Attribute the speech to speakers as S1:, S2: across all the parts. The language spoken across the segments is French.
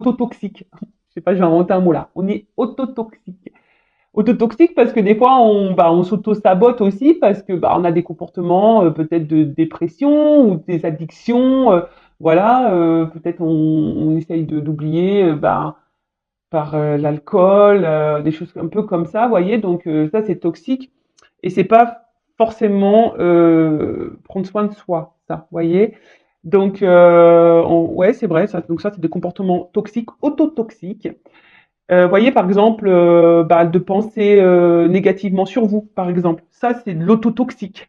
S1: autotoxique. Je sais pas, je vais inventer un mot là. On est autotoxique. Autotoxique parce que des fois on s'auto-sabote aussi parce que on a des comportements peut-être de dépression ou des addictions, voilà, peut-être on essaye d'oublier par l'alcool, des choses un peu comme ça, vous voyez, donc ça c'est toxique et c'est pas forcément prendre soin de soi, ça, vous voyez. Donc ouais, c'est vrai, ça, donc ça c'est des comportements toxiques, autotoxiques. Voyez, par exemple, de penser négativement sur vous, par exemple. Ça, c'est de l'autotoxique.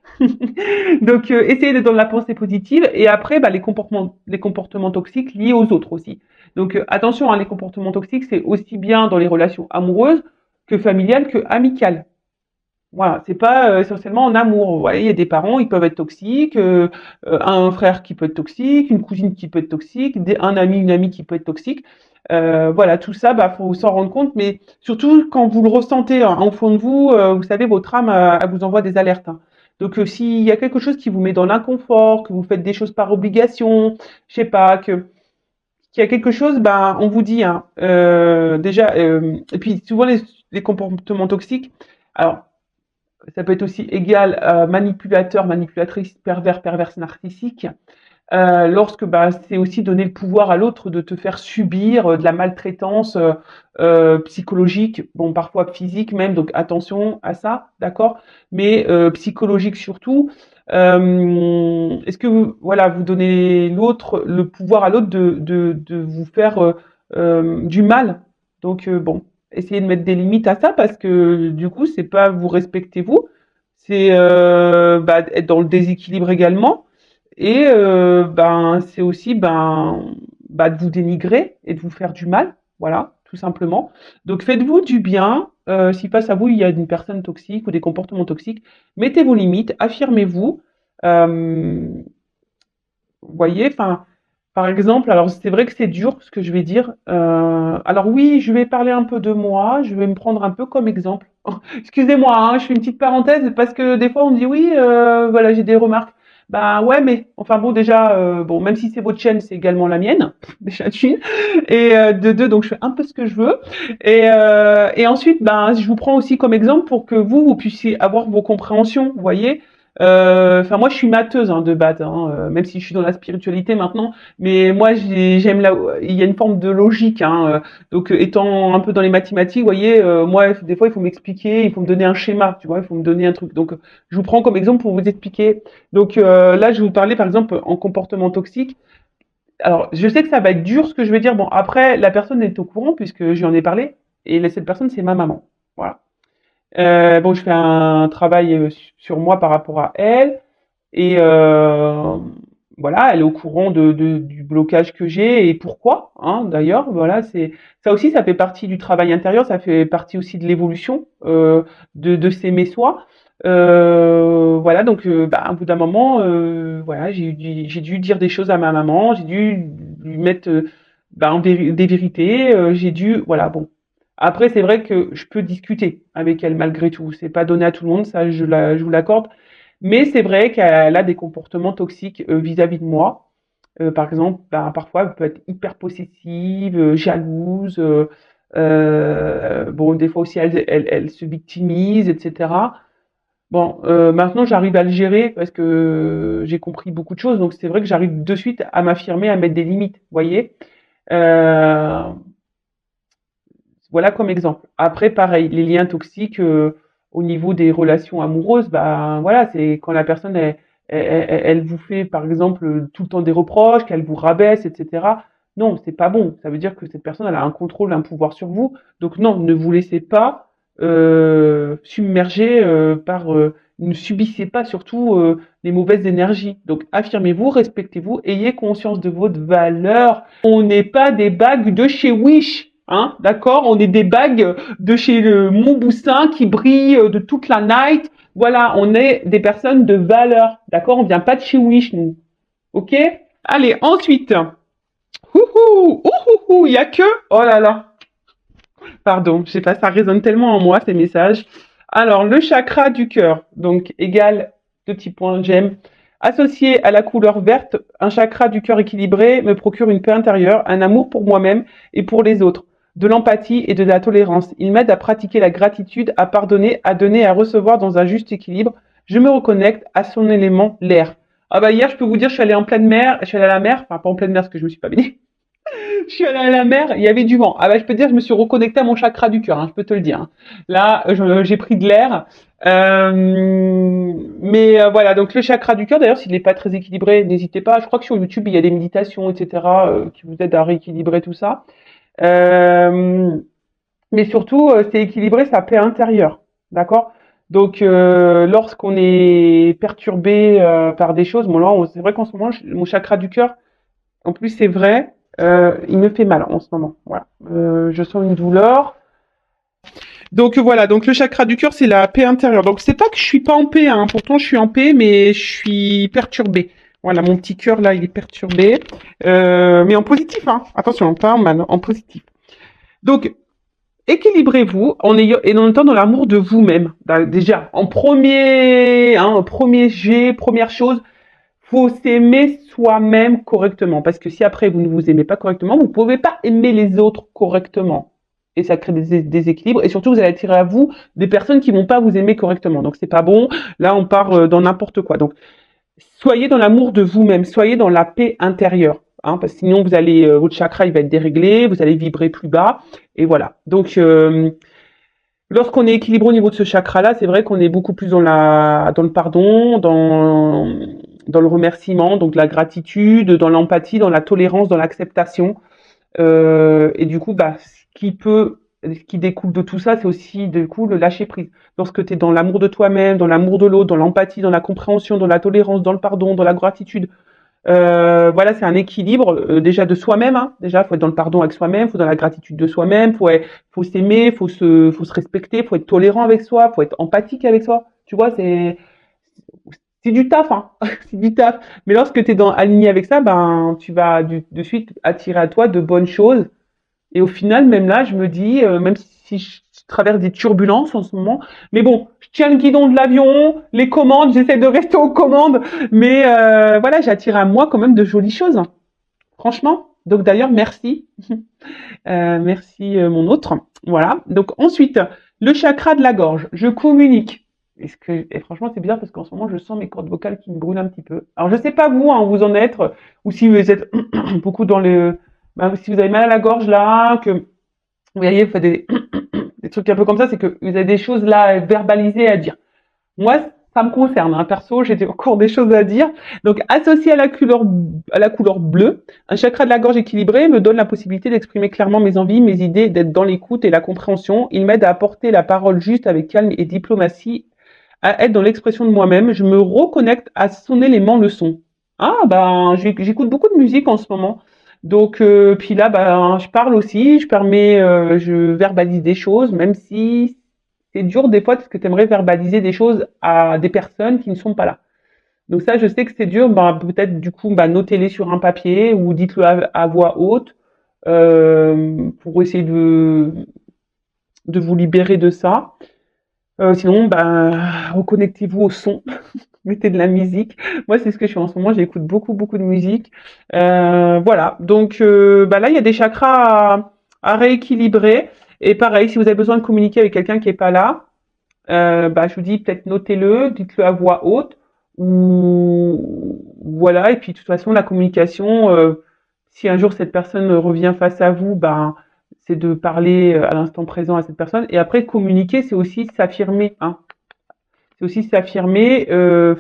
S1: Donc, essayez d'être dans la pensée positive. Et après, les comportements toxiques liés aux autres aussi. Donc, attention, hein, les comportements toxiques, c'est aussi bien dans les relations amoureuses que familiales que amicales. Voilà, c'est pas essentiellement en amour. Vous voyez, il y a des parents, ils peuvent être toxiques, un frère qui peut être toxique, une cousine qui peut être toxique, un ami, une amie qui peut être toxique. Voilà, tout ça, faut s'en rendre compte, mais surtout quand vous le ressentez hein, au fond de vous, vous savez, votre âme, elle vous envoie des alertes. Hein. Donc, s'il y a quelque chose qui vous met dans l'inconfort, que vous faites des choses par obligation, je sais pas, qu'il y a quelque chose, on vous dit, hein, déjà, et puis souvent les comportements toxiques. Alors, ça peut être aussi égal manipulateur, manipulatrice, pervers, perverse, narcissique. Lorsque c'est aussi donner le pouvoir à l'autre de te faire subir de la maltraitance psychologique, bon parfois physique même, donc attention à ça, d'accord, mais psychologique surtout. Est-ce que voilà, vous donnez le pouvoir à l'autre de vous faire du mal, donc bon, essayez de mettre des limites à ça parce que du coup c'est pas vous respectez vous, c'est être dans le déséquilibre également et c'est aussi de vous dénigrer et de vous faire du mal, voilà, tout simplement. Donc faites-vous du bien. Si face à vous il y a une personne toxique ou des comportements toxiques, mettez vos limites, affirmez-vous. Euh, vous voyez, enfin, par exemple, alors c'est vrai que c'est dur ce que je vais dire. Alors oui, je vais parler un peu de moi, je vais me prendre un peu comme exemple. Excusez-moi, hein, je fais une petite parenthèse parce que des fois on me dit oui, voilà, j'ai des remarques. Bah ouais, mais enfin bon, déjà, bon, même si c'est votre chaîne, c'est également la mienne, déjà d'une. Et de deux, donc je fais un peu ce que je veux. Et ensuite, je vous prends aussi comme exemple pour que vous puissiez avoir vos compréhensions, vous voyez. Enfin, moi, je suis matheuse hein, de base, hein, même si je suis dans la spiritualité maintenant. Mais moi, j'aime il y a une forme de logique. Hein, donc, étant un peu dans les mathématiques, vous voyez, moi, des fois, il faut m'expliquer, il faut me donner un schéma, tu vois, il faut me donner un truc. Donc, je vous prends comme exemple pour vous expliquer. Donc, là, je vais vous parler, par exemple, en comportement toxique. Alors, je sais que ça va être dur ce que je vais dire. Bon, après, la personne est au courant puisque j'en ai parlé. Et cette personne, c'est ma maman. Voilà. Bon, je fais un travail sur moi par rapport à elle. Et voilà, elle est au courant du blocage que j'ai et pourquoi, hein, d'ailleurs. Voilà, c'est ça aussi, ça fait partie du travail intérieur, ça fait partie aussi de l'évolution de s'aimer soi. Voilà, donc au bout d'un moment, voilà, j'ai dû dire des choses à ma maman, j'ai dû lui mettre des vérités, j'ai dû, voilà, bon. Après, c'est vrai que je peux discuter avec elle malgré tout. C'est pas donné à tout le monde, ça, je vous l'accorde. Mais c'est vrai qu'elle a des comportements toxiques vis-à-vis de moi. Par exemple, parfois, elle peut être hyper possessive, jalouse. Bon, des fois aussi, elle se victimise, etc. Bon, maintenant, j'arrive à le gérer parce que j'ai compris beaucoup de choses. Donc, c'est vrai que j'arrive de suite à m'affirmer, à mettre des limites. Vous voyez. Euh, voilà comme exemple. Après, pareil, les liens toxiques au niveau des relations amoureuses, voilà, c'est quand la personne elle vous fait par exemple tout le temps des reproches, qu'elle vous rabaisse, etc. Non, c'est pas bon. Ça veut dire que cette personne elle a un contrôle, un pouvoir sur vous. Donc non, ne vous laissez pas submerger ne subissez pas surtout les mauvaises énergies. Donc affirmez-vous, respectez-vous, ayez conscience de votre valeur. On n'est pas des bagues de chez Wish. Hein, d'accord. On est des bagues de chez le Montboussin qui brillent de toute la night. Voilà, on est des personnes de valeur. D'accord. On vient pas de chez Wish, nous. Ok. Allez, ensuite. Ouhou, ouhou, il y a que. Oh là là. Pardon, je sais pas, ça résonne tellement en moi ces messages. Alors, le chakra du cœur, donc égal, deux petits points, j'aime. Associé à la couleur verte, un chakra du cœur équilibré me procure une paix intérieure, un amour pour moi-même et pour les autres, de l'empathie et de la tolérance. Il m'aide à pratiquer la gratitude, à pardonner, à donner et à recevoir dans un juste équilibre. Je me reconnecte à son élément, l'air. Ah bah hier, je peux vous dire, je suis allée en pleine mer, je suis allée à la mer, enfin pas en pleine mer parce que je me suis pas baignée. Je suis allée à la mer, il y avait du vent. Ah bah je peux te dire, je me suis reconnectée à mon chakra du cœur, hein, je peux te le dire. Hein. Là, j'ai pris de l'air. Voilà, donc le chakra du cœur, d'ailleurs, s'il n'est pas très équilibré, n'hésitez pas. Je crois que sur YouTube, il y a des méditations, etc., qui vous aident à rééquilibrer tout ça. Euh, mais surtout, c'est équilibrer sa paix intérieure, d'accord? Donc, lorsqu'on est perturbé par des choses, bon là, c'est vrai qu'en ce moment, mon chakra du cœur, en plus, c'est vrai, il me fait mal en ce moment. Voilà, je sens une douleur. Donc voilà, donc le chakra du cœur, c'est la paix intérieure. Donc c'est pas que je suis pas en paix, hein. Pourtant je suis en paix, mais je suis perturbée. Voilà, mon petit cœur là, il est perturbé, mais en positif, hein. Attention, pas en mal, en positif. Donc équilibrez-vous et en même temps dans l'amour de vous-même. Déjà, en premier jet, première chose, faut s'aimer soi-même correctement. Parce que si après vous ne vous aimez pas correctement, vous ne pouvez pas aimer les autres correctement. Et ça crée des déséquilibres. Et surtout, vous allez attirer à vous des personnes qui vont pas vous aimer correctement. Donc c'est pas bon. Là, on part dans n'importe quoi. Donc soyez dans l'amour de vous-même. Soyez dans la paix intérieure. Hein, parce que sinon, votre chakra, il va être déréglé. Vous allez vibrer plus bas. Et voilà. Donc, lorsqu'on est équilibré au niveau de ce chakra-là, c'est vrai qu'on est beaucoup plus dans le pardon, dans le remerciement, donc la gratitude, dans l'empathie, dans la tolérance, dans l'acceptation. Et du coup, ce qui découle de tout ça, c'est aussi du coup le lâcher prise. Lorsque tu es dans l'amour de toi-même, dans l'amour de l'autre, dans l'empathie, dans la compréhension, dans la tolérance, dans le pardon, dans la gratitude, voilà, c'est un équilibre déjà de soi-même. Hein. Déjà, faut être dans le pardon avec soi-même, faut dans la gratitude de soi-même, faut s'aimer, faut se respecter, faut être tolérant avec soi, faut être empathique avec soi. Tu vois, c'est du taf, hein. C'est du taf. Mais lorsque tu es aligné avec ça, ben tu vas de suite attirer à toi de bonnes choses. Et au final, même là, je me dis, même si je traverse des turbulences en ce moment, mais bon, je tiens le guidon de l'avion, les commandes, j'essaie de rester aux commandes, mais voilà, j'attire à moi quand même de jolies choses, hein. Franchement. Donc d'ailleurs, merci. Merci mon autre. Voilà. Donc ensuite, le chakra de la gorge. Je communique. Et franchement, c'est bizarre parce qu'en ce moment, je sens mes cordes vocales qui me brûlent un petit peu. Alors, je sais pas vous, hein, où vous en êtes, ou si vous êtes beaucoup dans si vous avez mal à la gorge là, que vous voyez, vous faites des trucs un peu comme ça, c'est que vous avez des choses là verbalisées à dire. Moi, ça me concerne, hein. Perso, j'ai encore des choses à dire. Donc, associé à la couleur bleue, un chakra de la gorge équilibré me donne la possibilité d'exprimer clairement mes envies, mes idées, d'être dans l'écoute et la compréhension. Il m'aide à apporter la parole juste avec calme et diplomatie, à être dans l'expression de moi-même. Je me reconnecte à son élément, le son. Ah, ben, j'écoute beaucoup de musique en ce moment. Donc, puis là, ben, je parle aussi, je verbalise des choses, même si c'est dur des fois parce que tu aimerais verbaliser des choses à des personnes qui ne sont pas là. Donc ça, je sais que c'est dur. Ben, peut-être du coup, ben, notez-les sur un papier ou dites-le à voix haute pour essayer de vous libérer de ça. Sinon, ben, reconnectez-vous au son, mettez de la musique. Moi, c'est ce que je fais en ce moment. J'écoute beaucoup, beaucoup de musique. Voilà. Donc, ben là, il y a des chakras à rééquilibrer. Et pareil, si vous avez besoin de communiquer avec quelqu'un qui est pas là, bah, je vous dis peut-être notez-le, dites-le à voix haute, ou voilà. Et puis de toute façon, la communication, si un jour cette personne revient face à vous, ben c'est de parler à l'instant présent à cette personne. Et après, communiquer, c'est aussi s'affirmer, hein. C'est aussi s'affirmer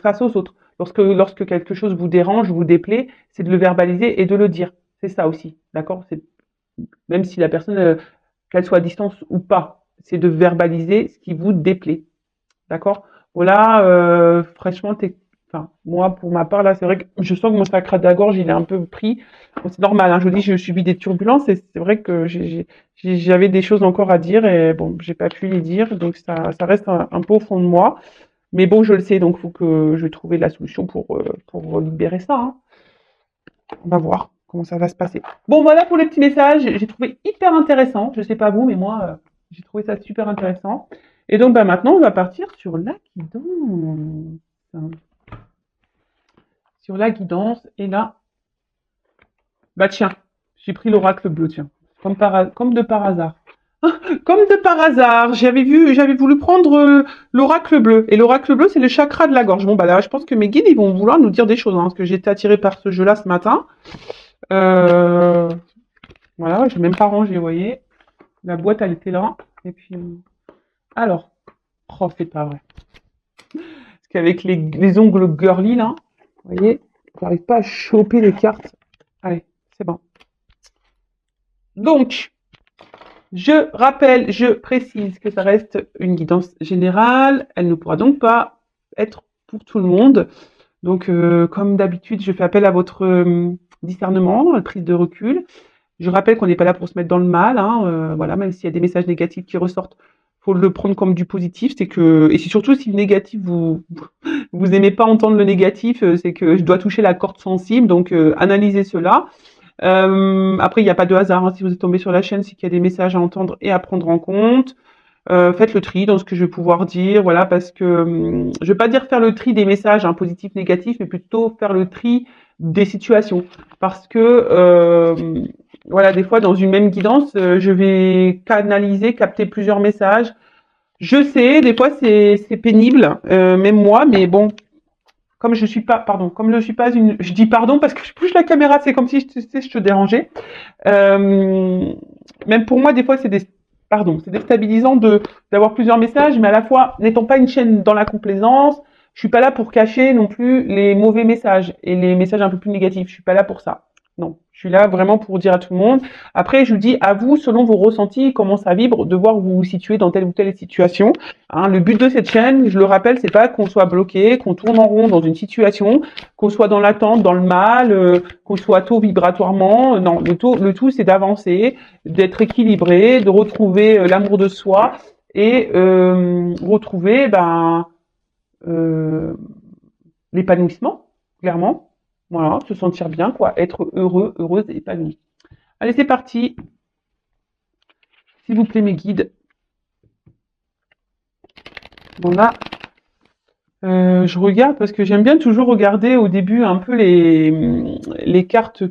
S1: face aux autres. Lorsque quelque chose vous dérange, vous déplaît, c'est de le verbaliser et de le dire. C'est ça aussi, d'accord? C'est même si la personne, qu'elle soit à distance ou pas, c'est de verbaliser ce qui vous déplaît. D'accord? Voilà, franchement, enfin, moi, pour ma part, là, c'est vrai que je sens que mon sacre de la gorge, il est un peu pris. Bon, c'est normal, hein, je vous dis, je subis des turbulences et c'est vrai que j'avais des choses encore à dire et bon, j'ai pas pu les dire, donc ça reste un peu au fond de moi. Mais bon, je le sais, donc il faut que je trouve la solution pour libérer ça, hein. On va voir comment ça va se passer. Bon, voilà pour les petits messages. J'ai trouvé hyper intéressant. Je sais pas vous, mais moi, j'ai trouvé ça super intéressant. Et donc, bah, maintenant, on va partir sur la guidance. sur la guidance. Et là, bah tiens, j'ai pris l'oracle bleu, tiens. Comme de par hasard. Comme de par hasard, j'avais voulu prendre l'oracle bleu. Et l'oracle bleu, c'est le chakra de la gorge. Bon, bah là, je pense que mes guides, ils vont vouloir nous dire des choses, hein, parce que j'ai été attirée par ce jeu-là ce matin. Voilà, je l'ai même pas rangé, vous voyez. La boîte, elle était là. Et puis, alors, oh, c'est pas vrai. Parce qu'avec les ongles girly, là, vous voyez, j'arrive pas à choper les cartes. Allez, c'est bon. Donc, je rappelle, je précise que ça reste une guidance générale. Elle ne pourra donc pas être pour tout le monde. Donc, comme d'habitude, je fais appel à votre discernement, à la prise de recul. Je rappelle qu'on n'est pas là pour se mettre dans le mal. Hein, voilà, même s'il y a des messages négatifs qui ressortent, faut le prendre comme du positif. C'est que, et c'est surtout si le négatif vous aimez pas entendre le négatif, c'est que je dois toucher la corde sensible. Donc, analysez cela. Après, il n'y a pas de hasard, hein. Si vous êtes tombé sur la chaîne, c'est qu'il y a des messages à entendre et à prendre en compte. Faites le tri dans ce que je vais pouvoir dire, voilà, parce que je vais pas dire faire le tri des messages, hein, positifs, négatifs, mais plutôt faire le tri des situations. Parce que voilà, des fois dans une même guidance, je vais capter plusieurs messages. Je sais, des fois c'est pénible, même moi, mais bon, comme je suis pas je dis pardon parce que je bouge la caméra, c'est comme si je te dérangeais. Même pour moi, des fois, c'est déstabilisant d'avoir plusieurs messages, mais à la fois, n'étant pas une chaîne dans la complaisance, je suis pas là pour cacher non plus les mauvais messages et les messages un peu plus négatifs. Je suis pas là pour ça. Non, je suis là vraiment pour dire à tout le monde. Après, je vous dis à vous, selon vos ressentis, comment ça vibre, de voir où vous vous situez dans telle ou telle situation. Hein, le but de cette chaîne, je le rappelle, c'est pas qu'on soit bloqué, qu'on tourne en rond dans une situation, qu'on soit dans l'attente, dans le mal, qu'on soit tôt vibratoirement. Non, le tout, c'est d'avancer, d'être équilibré, de retrouver l'amour de soi et retrouver euh, l'épanouissement, clairement. Voilà, se sentir bien, quoi, être heureux, heureuse, épanoui. Allez, c'est parti. S'il vous plaît, mes guides. Voilà. Je regarde parce que j'aime bien toujours regarder au début un peu les cartes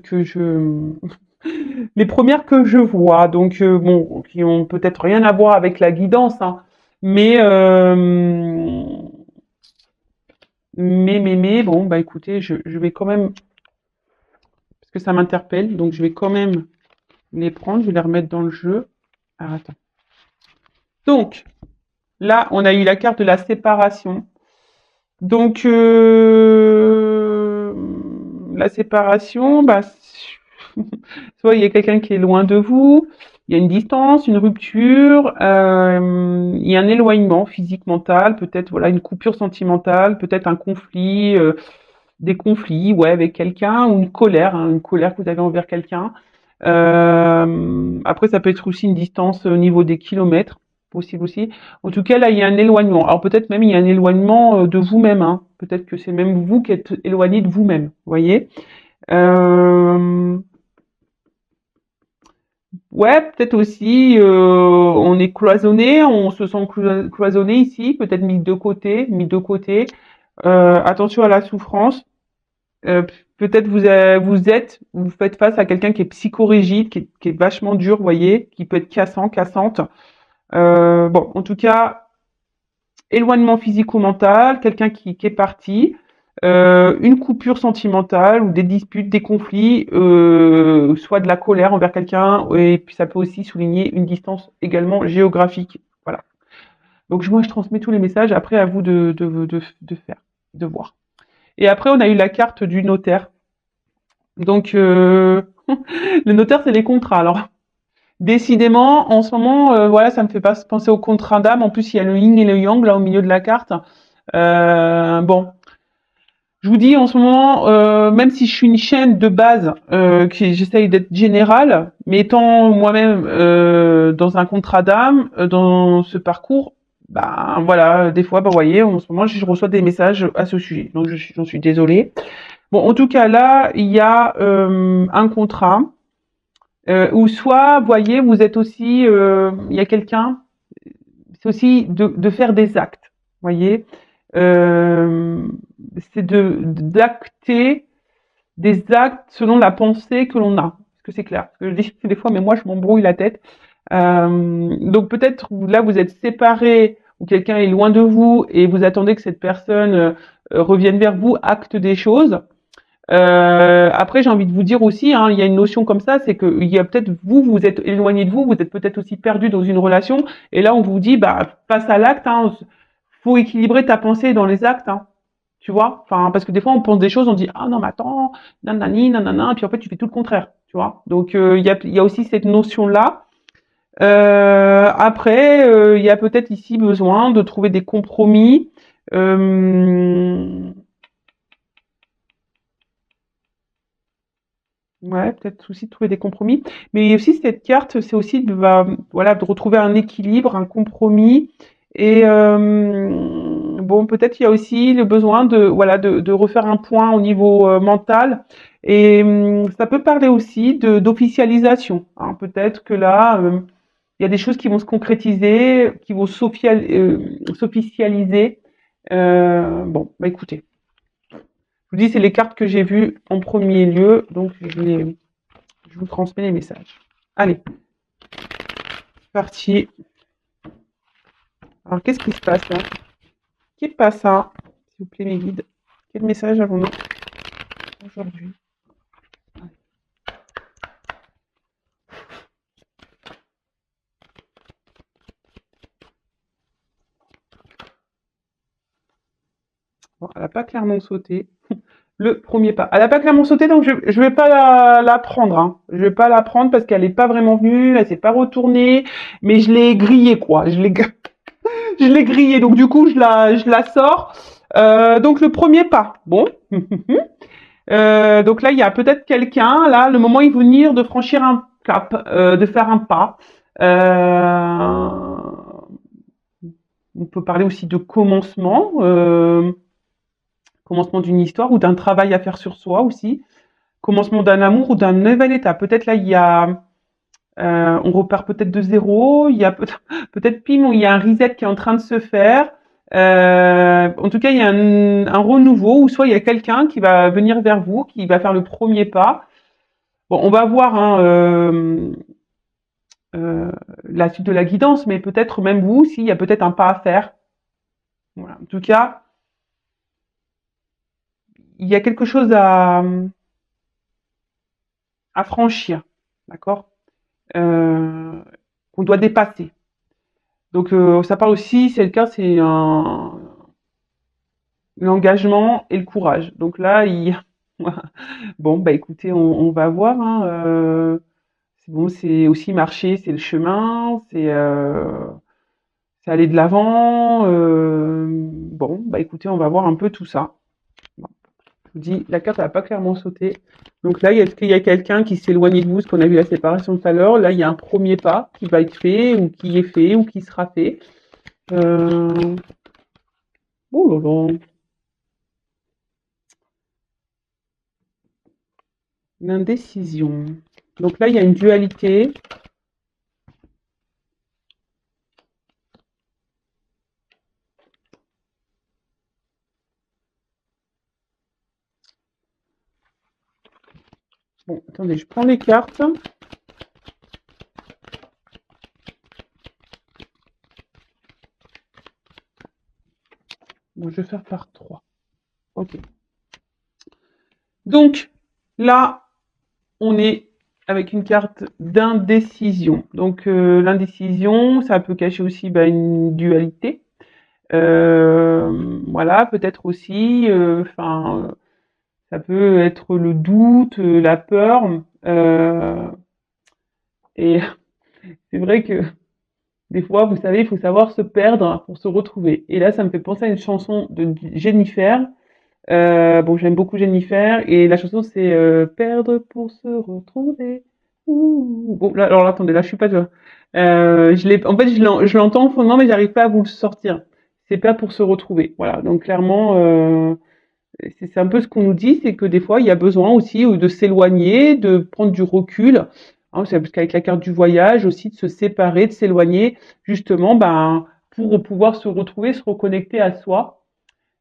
S1: les premières que je vois, donc bon, qui ont peut-être rien à voir avec la guidance, hein, mais bon, bah écoutez, je vais quand même, parce que ça m'interpelle, donc je vais quand même les prendre, je vais les remettre dans le jeu. Ah, attends. Donc, là, on a eu la carte de la séparation. Donc, la séparation, bah, soit il y a quelqu'un qui est loin de vous, il y a une distance, une rupture, il y a un éloignement physique, mental, peut-être voilà une coupure sentimentale, peut-être un conflit, des conflits, ouais, avec quelqu'un, ou une colère que vous avez envers quelqu'un. Après, ça peut être aussi une distance au niveau des kilomètres, possible aussi. En tout cas, là, il y a un éloignement. Alors peut-être même il y a un éloignement de vous-même. Hein. Peut-être que c'est même vous qui êtes éloigné de vous-même. Vous voyez. Ouais, peut-être aussi on est cloisonné, on se sent cloisonné ici, peut-être mis de côté, mis de côté. Attention à la souffrance. Euh, peut-être vous faites face à quelqu'un qui est psychorigide, qui est vachement dur, vous voyez, qui peut être cassant, cassante. Bon, en tout cas, éloignement physique ou mental, quelqu'un qui est parti, une coupure sentimentale ou des disputes, des conflits, soit de la colère envers quelqu'un, et puis ça peut aussi souligner une distance également géographique. Voilà. Donc moi je transmets tous les messages, après à vous de faire, de voir. Et après on a eu la carte du notaire. Donc le notaire c'est les contrats. Alors décidément, en ce moment, voilà, ça me fait pas penser au contrat d'âme. En plus, il y a le yin et le yang là au milieu de la carte. Bon, je vous dis en ce moment, même si je suis une chaîne de base, qui j'essaye d'être générale, mais étant moi-même dans un contrat d'âme, dans ce parcours, ben voilà, des fois, vous voyez, en ce moment, je reçois des messages à ce sujet. Donc, j'en suis désolée. Bon, en tout cas, là, il y a un contrat. Ou soit, vous voyez, vous êtes aussi, il y a quelqu'un, c'est aussi de faire des actes, vous voyez. C'est d'acter des actes selon la pensée que l'on a. Est-ce que c'est clair? Parce que je dis des fois, mais moi, je m'embrouille la tête. Donc peut-être là, vous êtes séparés ou quelqu'un est loin de vous et vous attendez que cette personne revienne vers vous, acte des choses. Après, j'ai envie de vous dire aussi, hein, il y a une notion comme ça, c'est que il y a peut-être vous, vous êtes éloigné de vous, vous êtes peut-être aussi perdu dans une relation, et là on vous dit, bah passe à l'acte, hein, faut équilibrer ta pensée dans les actes, hein, tu vois. Enfin, parce que des fois on pense des choses, on dit ah non mais attends, nanani, nanana, et puis en fait tu fais tout le contraire, tu vois. Donc il y a aussi cette notion là. Après, il y a peut-être ici besoin de trouver des compromis. Euh, Ouais, peut-être aussi de trouver des compromis. Mais aussi cette carte, c'est aussi voilà, de retrouver un équilibre, un compromis. Et bon, peut-être il y a aussi le besoin voilà, de refaire un point au niveau mental. Et ça peut parler aussi d'officialisation, hein. Peut-être que là, il y a des choses qui vont se concrétiser, qui vont s'officialiser. Bon, bah écoutez. Je vous dis, c'est les cartes que j'ai vues en premier lieu, donc je vous transmets les messages. Allez, parti. Alors, qu'est-ce qui se passe là? Qui passe ça? S'il vous plaît, mes guides. Quel message avons-nous aujourd'hui? Bon, elle n'a pas clairement sauté. Le premier pas. Elle n'a pas clairement sauté, donc je ne vais pas la prendre. Hein. Je vais pas la prendre parce qu'elle n'est pas vraiment venue, elle s'est pas retournée, mais je l'ai grillée, quoi. Je l'ai grillée, donc du coup, je la sors. Donc le premier pas. Bon. Donc là, il y a peut-être quelqu'un, là, le moment est venir de franchir un cap, de faire un pas. On peut parler aussi de commencement, commencement d'une histoire ou d'un travail à faire sur soi aussi, commencement d'un amour ou d'un nouvel état. Peut-être là, il y a, on repart peut-être de zéro, il y a peut-être pim, il y a un reset qui est en train de se faire. En tout cas, il y a un renouveau, ou soit il y a quelqu'un qui va venir vers vous, qui va faire le premier pas. Bon, on va voir hein, la suite de la guidance, mais peut-être même vous, s'il y a peut-être un pas à faire. Voilà. En tout cas, il y a quelque chose à franchir, d'accord, qu'on doit dépasser. Donc, ça parle aussi, c'est le cas, c'est l'engagement et le courage. Donc là, bon, bah écoutez, on va voir. Hein, c'est bon, c'est aussi marcher, c'est le chemin, c'est aller de l'avant. Bon, bah écoutez, on va voir un peu tout ça. Bon, je vous dis, la carte n'a pas clairement sauté. Donc là, est-ce qu'il y a quelqu'un qui s'est éloigné de vous, ce qu'on a vu la séparation tout à l'heure? Là, il y a un premier pas qui va être fait, ou qui est fait, ou qui sera fait. Euh... Oh là là. L'indécision. Donc là, il y a une dualité. Bon, attendez, je prends les cartes. Bon, je vais faire par 3. Ok. Donc, là, on est avec une carte d'indécision. Donc, l'indécision, ça peut cacher aussi bah, une dualité. Voilà, peut-être aussi, enfin, ça peut être le doute, la peur. Et c'est vrai que des fois, vous savez, il faut savoir se perdre pour se retrouver. Et là, ça me fait penser à une chanson de Jennifer. Bon, j'aime beaucoup Jennifer. Et la chanson, c'est Perdre pour se retrouver. Ouh. Bon, là, alors là, attendez, là, je suis pas... en fait, je l'entends au fondement, mais j'arrive pas à vous le sortir. C'est pas pour se retrouver. Voilà, donc clairement, c'est un peu ce qu'on nous dit, c'est que des fois, il y a besoin aussi de s'éloigner, de prendre du recul. Hein, c'est parce qu'avec la carte du voyage aussi, de se séparer, de s'éloigner, justement, ben, pour pouvoir se retrouver, se reconnecter à soi.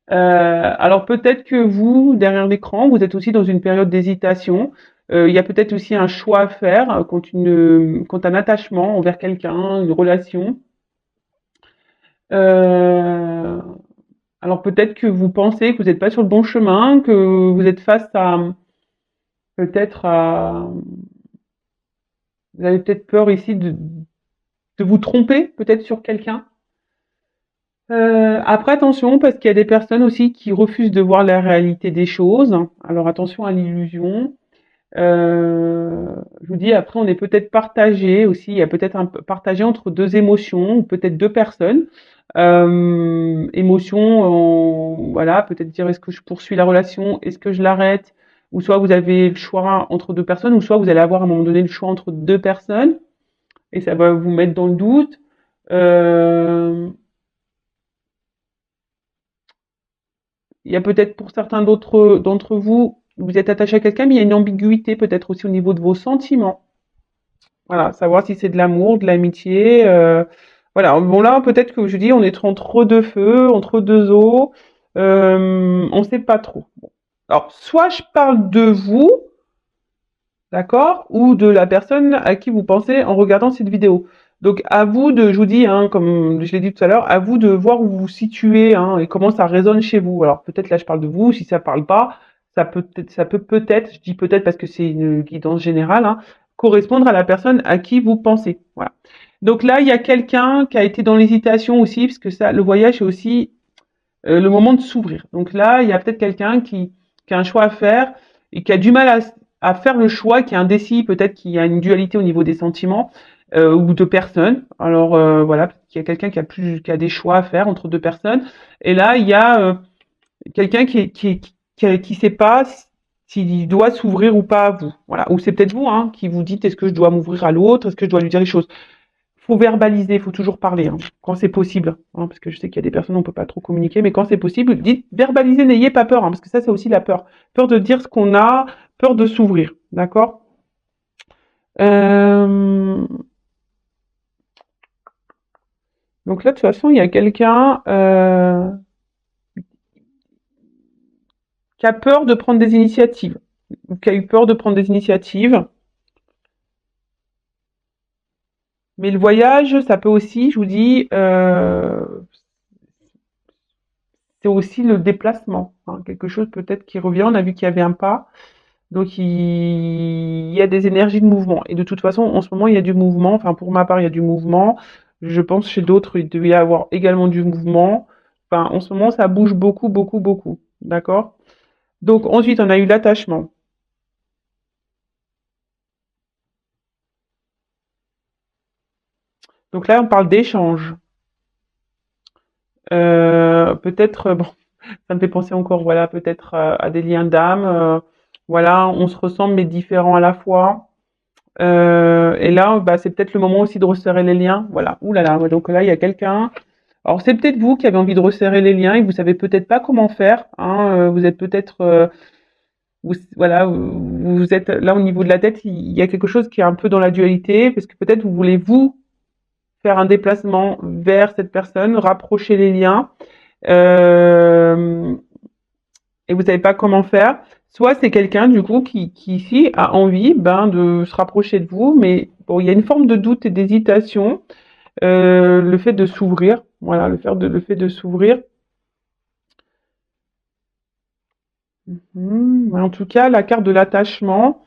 S1: Alors peut-être que vous, derrière l'écran, vous êtes aussi dans une période d'hésitation. Il y a peut-être aussi un choix à faire quand un attachement envers quelqu'un, une relation. Euh, alors peut-être que vous pensez que vous n'êtes pas sur le bon chemin, que vous êtes face à peut-être à vous avez peut-être peur ici de vous tromper peut-être sur quelqu'un. Après attention parce qu'il y a des personnes aussi qui refusent de voir la réalité des choses. Alors attention à l'illusion. Je vous dis après on est peut-être partagé aussi, il y a peut-être un partagé entre deux émotions ou peut-être deux personnes. Voilà, peut-être dire est-ce que je poursuis la relation, est-ce que je l'arrête, ou soit vous avez le choix entre deux personnes, ou soit vous allez avoir à un moment donné le choix entre deux personnes et ça va vous mettre dans le doute. Euh, il y a peut-être pour certains d'entre vous, vous êtes attaché à quelqu'un, mais il y a une ambiguïté peut-être aussi au niveau de vos sentiments. Voilà, savoir si c'est de l'amour, de l'amitié. Voilà, bon là peut-être que je dis on est entre deux feux, entre deux eaux. On sait pas trop. Bon. Alors soit je parle de vous, d'accord, ou de la personne à qui vous pensez en regardant cette vidéo. Donc à vous de, je vous dis, hein, comme je l'ai dit tout à l'heure, à vous de voir où vous vous situez hein, et comment ça résonne chez vous. Alors peut-être là je parle de vous, si ça parle pas, ça peut peut-être, je dis peut-être parce que c'est une guidance générale, hein, correspondre à la personne à qui vous pensez. Voilà. Donc là il y a quelqu'un qui a été dans l'hésitation aussi, parce que ça, le voyage est aussi le moment de s'ouvrir. Donc là, il y a peut-être quelqu'un qui a un choix à faire et qui a du mal à faire le choix, qui est indécis, peut-être qu'il y a une dualité au niveau des sentiments ou de personnes. Alors voilà, il y a quelqu'un qui a des choix à faire entre deux personnes. Et là, il y a quelqu'un qui sait pas s'il doit s'ouvrir ou pas à vous. Voilà. Ou c'est peut-être vous hein, qui vous dites est-ce que je dois m'ouvrir à l'autre, est-ce que je dois lui dire les choses. Faut verbaliser, faut toujours parler, hein, quand c'est possible. Hein, parce que je sais qu'il y a des personnes, on peut pas trop communiquer, mais quand c'est possible, dites, verbalisez, n'ayez pas peur, hein, parce que ça, c'est aussi la peur. Peur de dire ce qu'on a, peur de s'ouvrir, d'accord. euh... Donc là, de toute façon, il y a quelqu'un qui a peur de prendre des initiatives, ou qui a eu peur de prendre des initiatives. Mais le voyage, ça peut aussi, je vous dis, c'est aussi le déplacement. Hein, quelque chose peut-être qui revient. On a vu qu'il y avait un pas. Donc il y a des énergies de mouvement. Et de toute façon, en ce moment, il y a du mouvement. Enfin, pour ma part, il y a du mouvement. Je pense chez d'autres, il devait y avoir également du mouvement. Enfin, en ce moment, ça bouge beaucoup, beaucoup, beaucoup. D'accord? Donc ensuite, on a eu l'attachement. Donc là, on parle d'échange. Peut-être, bon, ça me fait penser encore, voilà, peut-être à des liens d'âme. Voilà, on se ressemble mais différents à la fois. Et là, bah, c'est peut-être le moment aussi de resserrer les liens. Voilà. Ouh là là. Ouais, donc là, il y a quelqu'un. Alors c'est peut-être vous qui avez envie de resserrer les liens et vous savez peut-être pas comment faire. Hein. Vous êtes peut-être, voilà, vous êtes là au niveau de la tête. Il y a quelque chose qui est un peu dans la dualité parce que peut-être vous voulez vous faire un déplacement vers cette personne, rapprocher les liens. Euh, et vous savez pas comment faire. Soit c'est quelqu'un du coup qui ici a envie ben de se rapprocher de vous, mais bon il y a une forme de doute et d'hésitation. Le fait de s'ouvrir, voilà, le fait de s'ouvrir. En tout cas, la carte de l'attachement,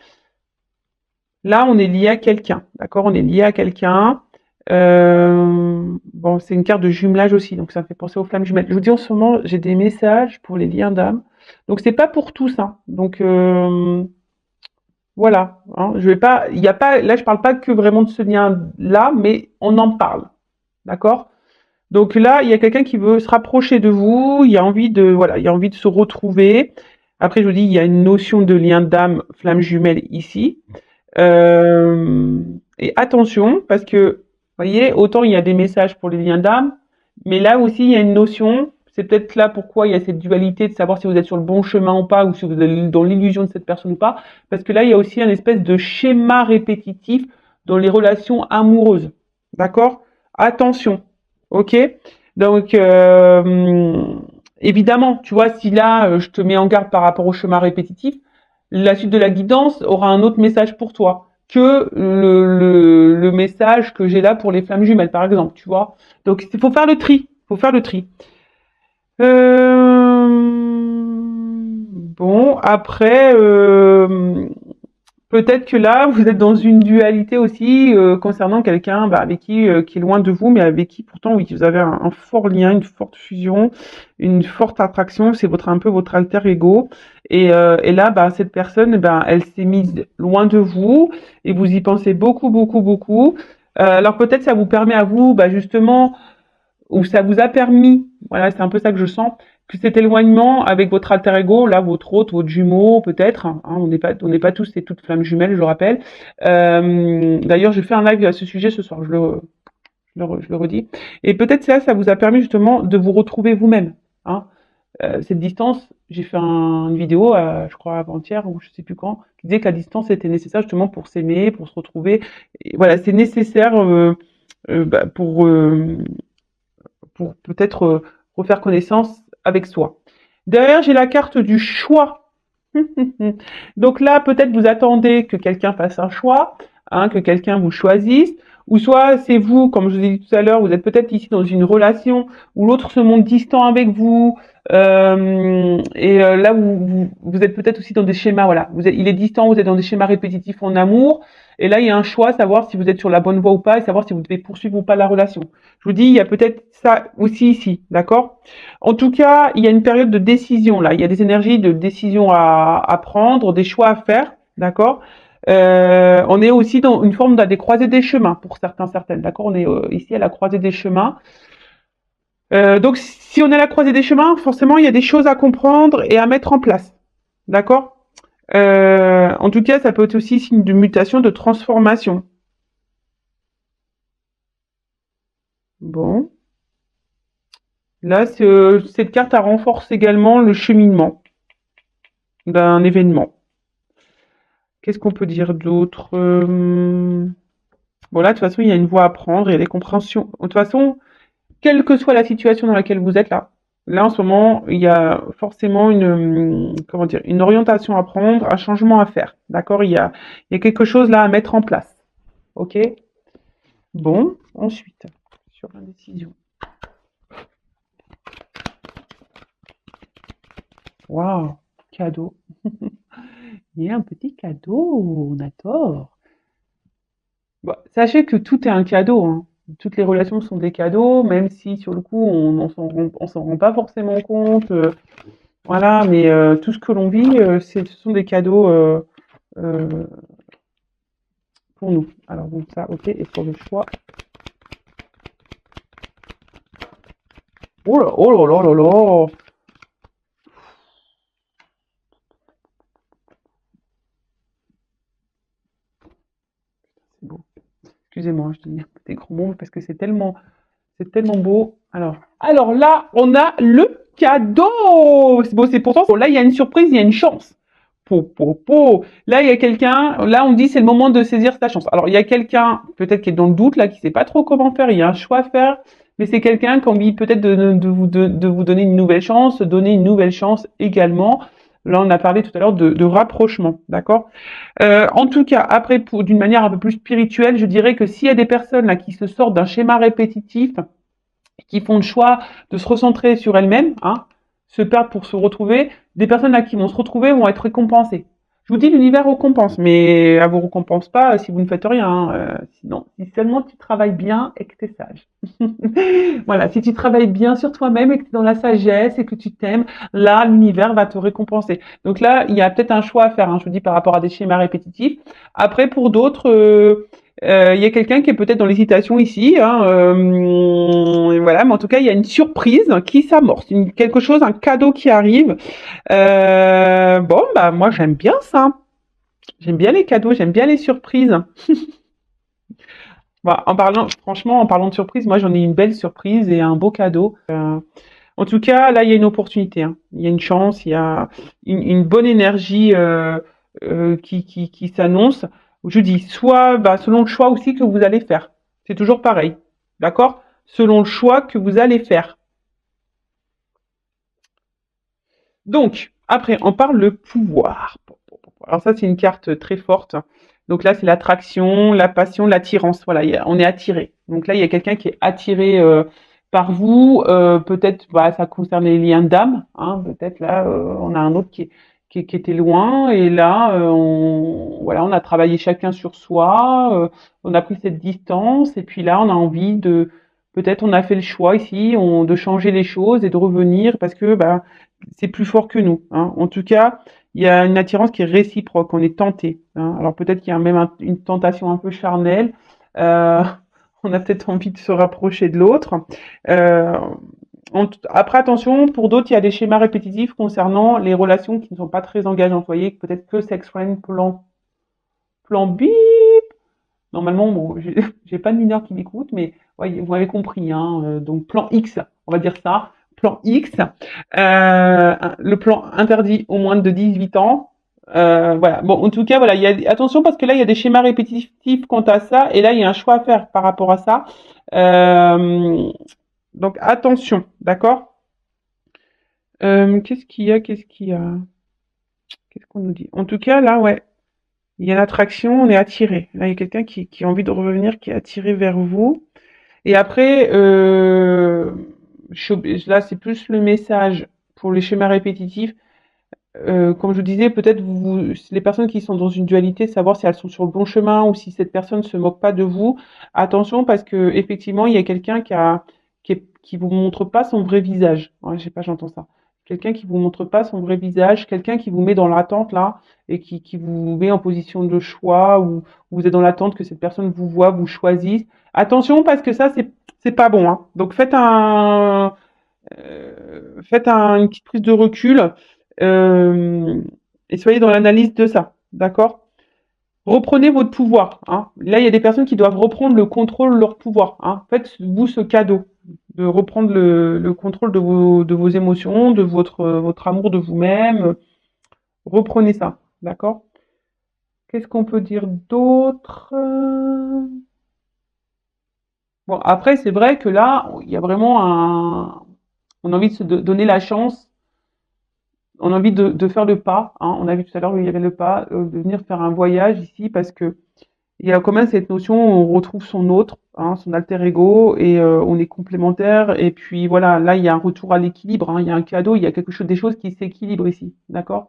S1: là on est lié à quelqu'un, d'accord? On est lié à quelqu'un. Bon, c'est une carte de jumelage aussi, donc ça me fait penser aux flammes jumelles. Je vous dis en ce moment, j'ai des messages pour les liens d'âme. Donc c'est pas pour tous, hein. Donc voilà, hein, je vais pas, il y a pas, là je parle pas que vraiment de ce lien-là, mais on en parle, d'accord? Donc là, il y a quelqu'un qui veut se rapprocher de vous, il y a envie de, voilà, il y a envie de se retrouver. Après, je vous dis, il y a une notion de lien d'âme, flamme jumelle ici. Euh, et attention, parce que, vous voyez, autant il y a des messages pour les liens d'âme, mais là aussi, il y a une notion, c'est peut-être là pourquoi il y a cette dualité de savoir si vous êtes sur le bon chemin ou pas, ou si vous êtes dans l'illusion de cette personne ou pas, parce que là, il y a aussi un espèce de schéma répétitif dans les relations amoureuses. D'accord? Attention. Ok? Donc, Évidemment, tu vois, si là, je te mets en garde par rapport au schéma répétitif, la suite de la guidance aura un autre message pour toi que le message que j'ai là pour les flammes jumelles, par exemple, tu vois. Donc, il faut faire le tri. Faut faire le tri. Bon, après, peut-être que là, vous êtes dans une dualité aussi concernant quelqu'un bah, avec qui est loin de vous, mais avec qui pourtant, oui, vous avez un fort lien, une forte fusion, une forte attraction. C'est un peu votre alter ego. Et là, bah, cette personne, bah, elle s'est mise loin de vous et vous y pensez beaucoup, beaucoup, beaucoup. Alors peut-être ça vous permet à vous, bah, justement, ou ça vous a permis, voilà, c'est un peu ça que je sens, que cet éloignement avec votre alter ego, là, votre hôte, votre jumeau, peut-être, hein, on n'est pas tous et toutes flammes jumelles, je le rappelle. D'ailleurs, j'ai fait un live à ce sujet ce soir, je le redis. Et peut-être ça vous a permis justement de vous retrouver vous-même, hein. Cette distance, j'ai fait une vidéo, je crois avant-hier ou je sais plus quand, qui disait que la distance était nécessaire justement pour s'aimer, pour se retrouver. Et voilà, c'est nécessaire bah, pour peut-être refaire connaissance avec soi. Derrière, j'ai la carte du choix. Donc là, peut-être vous attendez que quelqu'un fasse un choix, hein, que quelqu'un vous choisisse, ou soit c'est vous, comme je vous ai dit tout à l'heure, vous êtes peut-être ici dans une relation où l'autre se montre distant avec vous, là vous êtes peut-être aussi dans des schémas, voilà, il est distant, vous êtes dans des schémas répétitifs en amour, et là il y a un choix, savoir si vous êtes sur la bonne voie ou pas, et savoir si vous devez poursuivre ou pas la relation. Je vous dis, il y a peut-être ça aussi ici, d'accord? En tout cas, il y a une période de décision là. Il y a des énergies de décision à prendre, des choix à faire, d'accord. On est aussi dans une forme des croisées des chemins pour certains, certaines, d'accord. On est ici à la croisée des chemins. Donc, si on est à la croisée des chemins, forcément, il y a des choses à comprendre et à mettre en place, d'accord. En tout cas, ça peut être aussi signe de mutation, de transformation. Bon, là, cette carte elle renforce également le cheminement d'un événement. Qu'est-ce qu'on peut dire d'autre Bon là, de toute façon, il y a une voie à prendre, il y a des compréhensions. De toute façon, quelle que soit la situation dans laquelle vous êtes là en ce moment, il y a forcément comment dire, une orientation à prendre, un changement à faire. D'accord. Il y a quelque chose là à mettre en place. Ok. Bon, ensuite, sur l'indécision. Waouh, cadeau. Il y a un petit cadeau, on adore. Bon, sachez que tout est un cadeau, hein. Toutes les relations sont des cadeaux, même si sur le coup on s'en rend pas forcément compte. Voilà, mais tout ce que l'on vit, ce sont des cadeaux euh, pour nous. Alors donc ça, ok, et pour le choix. Oh là, oh là là là là. C'est beau. Excusez-moi, je dis des gros mots parce que c'est tellement beau. Alors là, on a le cadeau. C'est beau, c'est pourtant. Là, il y a une surprise, il y a une chance. Là, il y a quelqu'un. Là, on dit c'est le moment de saisir sa chance. Alors, il y a quelqu'un peut-être qui est dans le doute là, qui sait pas trop comment faire. Il y a un choix à faire, mais c'est quelqu'un qui a envie peut-être de vous donner une nouvelle chance, donner une nouvelle chance également. Là, on a parlé tout à l'heure de rapprochement, d'accord. En tout cas, après, d'une manière un peu plus spirituelle, je dirais que s'il y a des personnes là qui se sortent d'un schéma répétitif, qui font le choix de se recentrer sur elles-mêmes, hein, se perdre pour se retrouver, des personnes là qui vont se retrouver vont être récompensées. Je vous dis, l'univers récompense, mais elle vous récompense pas si vous ne faites rien. Hein. Sinon, si seulement tu travailles bien et que tu es sage. Voilà, si tu travailles bien sur toi-même et que tu es dans la sagesse et que tu t'aimes, là, l'univers va te récompenser. Donc là, il y a peut-être un choix à faire, hein, je vous dis, par rapport à des schémas répétitifs. Après, pour d'autres, il y a quelqu'un qui est peut-être dans l'hésitation ici, hein, et voilà, mais en tout cas, il y a une surprise qui s'amorce, quelque chose, un cadeau qui arrive. Bon, bah moi j'aime bien ça. J'aime bien les cadeaux, j'aime bien les surprises. Bon, franchement, en parlant de surprise, moi j'en ai une belle surprise et un beau cadeau. En tout cas, là il y a une opportunité, hein. Il y a une chance, il y a une bonne énergie qui s'annonce. Je dis soit bah, selon le choix aussi que vous allez faire. C'est toujours pareil, d'accord? Selon le choix que vous allez faire. Donc, après, on parle le pouvoir. Alors ça, c'est une carte très forte. Donc là, c'est l'attraction, la passion, l'attirance. Voilà, on est attiré. Donc là, il y a quelqu'un qui est attiré par vous. Peut-être, bah, ça concerne les liens d'âme. Hein, peut-être là, on a un autre qui était loin. Et là, voilà, on a travaillé chacun sur soi. On a pris cette distance. Et puis là, on a envie de... Peut-être on a fait le choix ici de changer les choses et de revenir parce que bah, c'est plus fort que nous. Hein. En tout cas, il y a une attirance qui est réciproque, on est tenté. Hein. Alors peut-être qu'il y a même une tentation un peu charnelle. Euh, on a peut-être envie de se rapprocher de l'autre. Euh, Après, attention, pour d'autres, il y a des schémas répétitifs concernant les relations qui ne sont pas très engageantes. Vous voyez, peut-être que sex friend, plan bip. Normalement, bon, j'ai pas de mineur qui m'écoute, mais ouais, vous m'avez compris. Hein, donc plan X, on va dire ça. Plan X, le plan interdit aux moins de 18 ans. Voilà. Bon, en tout cas, voilà. Attention parce que là, il y a des schémas répétitifs quant à ça, et là, il y a un choix à faire par rapport à ça. Euh, donc attention, d'accord. Qu'est-ce qu'il y a Qu'est-ce qu'on nous dit? En tout cas, là, ouais. Il y a une attraction, on est attiré. Là, il y a quelqu'un qui a envie de revenir, qui est attiré vers vous. Et après, là, c'est plus le message pour les schémas répétitifs. Comme je vous disais, peut-être les personnes qui sont dans une dualité, savoir si elles sont sur le bon chemin ou si cette personne se moque pas de vous. Attention, parce que effectivement, il y a quelqu'un qui vous montre pas son vrai visage. Ouais, je sais pas, j'entends ça. Quelqu'un qui vous montre pas son vrai visage, quelqu'un qui vous met dans l'attente là et qui vous met en position de choix ou vous êtes dans l'attente que cette personne vous voit, vous choisisse. Attention, parce que ça, c'est pas bon. Hein. Donc une petite prise de recul euh, et soyez dans l'analyse de ça, d'accord? Reprenez votre pouvoir. Hein. Là, il y a des personnes qui doivent reprendre le contrôle de leur pouvoir. Hein. Faites-vous ce cadeau de reprendre le contrôle de vos émotions, de votre amour de vous-même. Reprenez ça, d'accord? Qu'est-ce qu'on peut dire d'autre? Bon, après, c'est vrai que là, il y a vraiment on a envie de se donner la chance, on a envie de faire le pas. Hein. On a vu tout à l'heure où il y avait le pas, de venir faire un voyage ici parce que il y a quand même cette notion où on retrouve son autre, hein, son alter ego, et on est complémentaires. Et puis voilà, là, il y a un retour à l'équilibre. Hein. Il y a un cadeau, il y a quelque chose, des choses qui s'équilibrent ici, d'accord?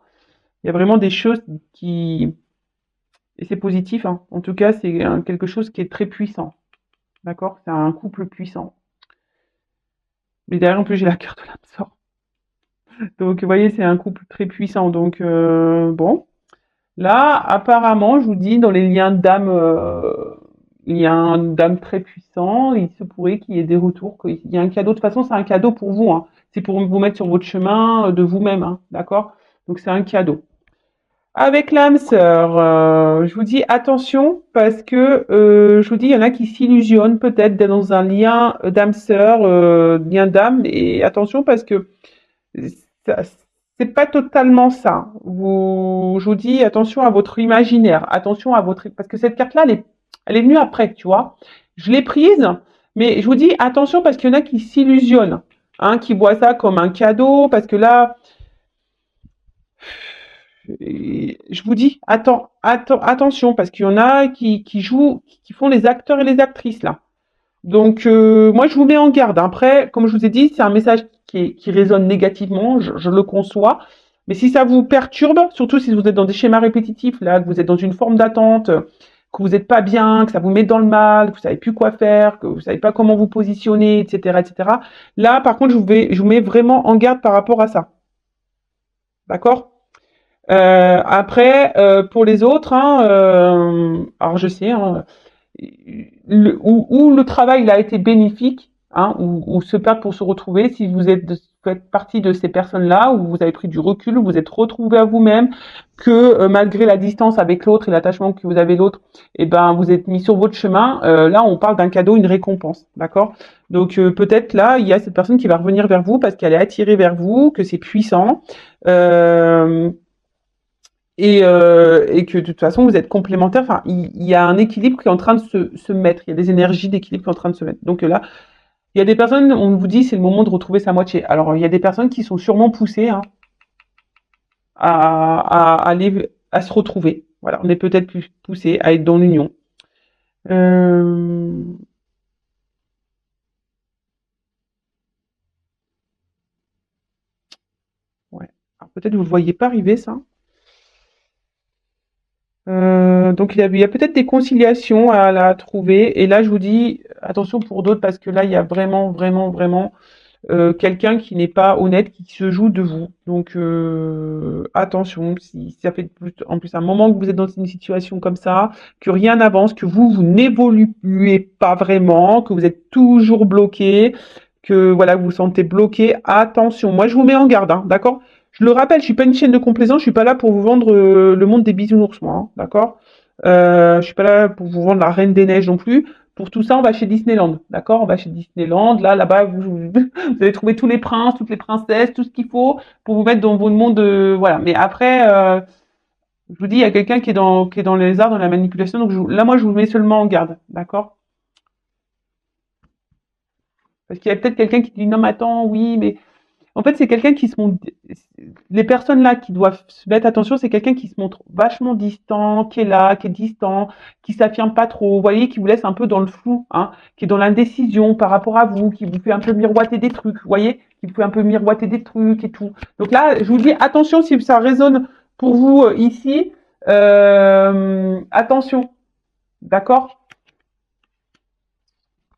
S1: Il y a vraiment des choses qui... Et c'est positif, hein. En tout cas, c'est quelque chose qui est très puissant, d'accord? C'est un couple puissant. Mais derrière, en plus, j'ai la carte de l'âme sœur. Donc, vous voyez, c'est un couple très puissant. Donc, bon. Là, apparemment, je vous dis, dans les liens d'âme, il y a un d'âme très puissant. Il se pourrait qu'il y ait des retours, qu'il y ait un cadeau. De toute façon, c'est un cadeau pour vous. Hein. C'est pour vous mettre sur votre chemin de vous-même. Hein, d'accord? Donc, c'est un cadeau. Avec l'âme sœur, je vous dis attention parce que je vous dis, il y en a qui s'illusionnent peut-être d'être dans un lien d'âme sœur, lien d'âme. Et attention parce que ça- c'est pas totalement ça. Je vous dis attention à votre imaginaire, attention à votre, parce que cette carte-là, elle est venue après, tu vois. Je l'ai prise, mais je vous dis attention parce qu'il y en a qui s'illusionnent, hein, qui voient ça comme un cadeau, parce que là, je vous dis attention parce qu'il y en a qui jouent, qui font les acteurs et les actrices là. Donc, moi, je vous mets en garde. Après, comme je vous ai dit, c'est un message qui résonne négativement, je le conçois. Mais si ça vous perturbe, surtout si vous êtes dans des schémas répétitifs, là, que vous êtes dans une forme d'attente, que vous n'êtes pas bien, que ça vous met dans le mal, que vous savez plus quoi faire, que vous savez pas comment vous positionner, etc., etc. Là, par contre, je vous mets vraiment en garde par rapport à ça. D'accord? Après, pour les autres, hein, alors je sais, hein, où le travail il a été bénéfique, hein, ou se perdre pour se retrouver, si faites partie de ces personnes-là, où vous avez pris du recul, où vous êtes retrouvé à vous-même, que malgré la distance avec l'autre et l'attachement que vous avez l'autre, et ben vous êtes mis sur votre chemin. Là, on parle d'un cadeau, une récompense, d'accord? Donc peut-être là, il y a cette personne qui va revenir vers vous parce qu'elle est attirée vers vous, que c'est puissant. Euh, et que de toute façon vous êtes complémentaires. Enfin, il y a un équilibre qui est en train de se mettre. Il y a des énergies d'équilibre qui sont en train de se mettre. Donc là, il y a des personnes, on vous dit, c'est le moment de retrouver sa moitié. Alors, il y a des personnes qui sont sûrement poussées, hein, aller, à se retrouver. Voilà, on est peut-être plus poussé à être dans l'union. Euh, ouais. Alors, peut-être vous ne le voyez pas arriver, ça. Donc il y a peut-être des conciliations à trouver. Et là, je vous dis, attention pour d'autres, parce que là, il y a vraiment, vraiment, vraiment quelqu'un qui n'est pas honnête, qui se joue de vous. Donc attention, si ça fait en plus un moment que vous êtes dans une situation comme ça, que rien n'avance, que vous n'évoluez pas vraiment, que vous êtes toujours bloqué, que voilà, vous vous sentez bloqué, attention. Moi, je vous mets en garde, hein, d'accord? Je le rappelle, je suis pas une chaîne de complaisance, je suis pas là pour vous vendre le monde des bisounours, moi, hein, d'accord? Je suis pas là pour vous vendre la Reine des Neiges non plus. Pour tout ça, on va chez Disneyland, d'accord? On va chez Disneyland. Là-bas, vous allez trouver tous les princes, toutes les princesses, tout ce qu'il faut pour vous mettre dans votre monde. Voilà. Mais après, je vous dis, il y a quelqu'un qui est dans les arts, dans la manipulation. Donc là, moi, je vous mets seulement en garde, d'accord? Parce qu'il y a peut-être quelqu'un qui dit non, mais attends, oui, mais en fait, c'est quelqu'un qui se montre. Les personnes là qui doivent se mettre attention, c'est quelqu'un qui se montre vachement distant, qui est là, qui est distant, qui s'affirme pas trop. Vous voyez, qui vous laisse un peu dans le flou, hein, qui est dans l'indécision par rapport à vous, qui vous fait un peu miroiter des trucs. Vous voyez, qui vous fait un peu miroiter des trucs et tout. Donc là, je vous dis attention si ça résonne pour vous ici. Attention, d'accord?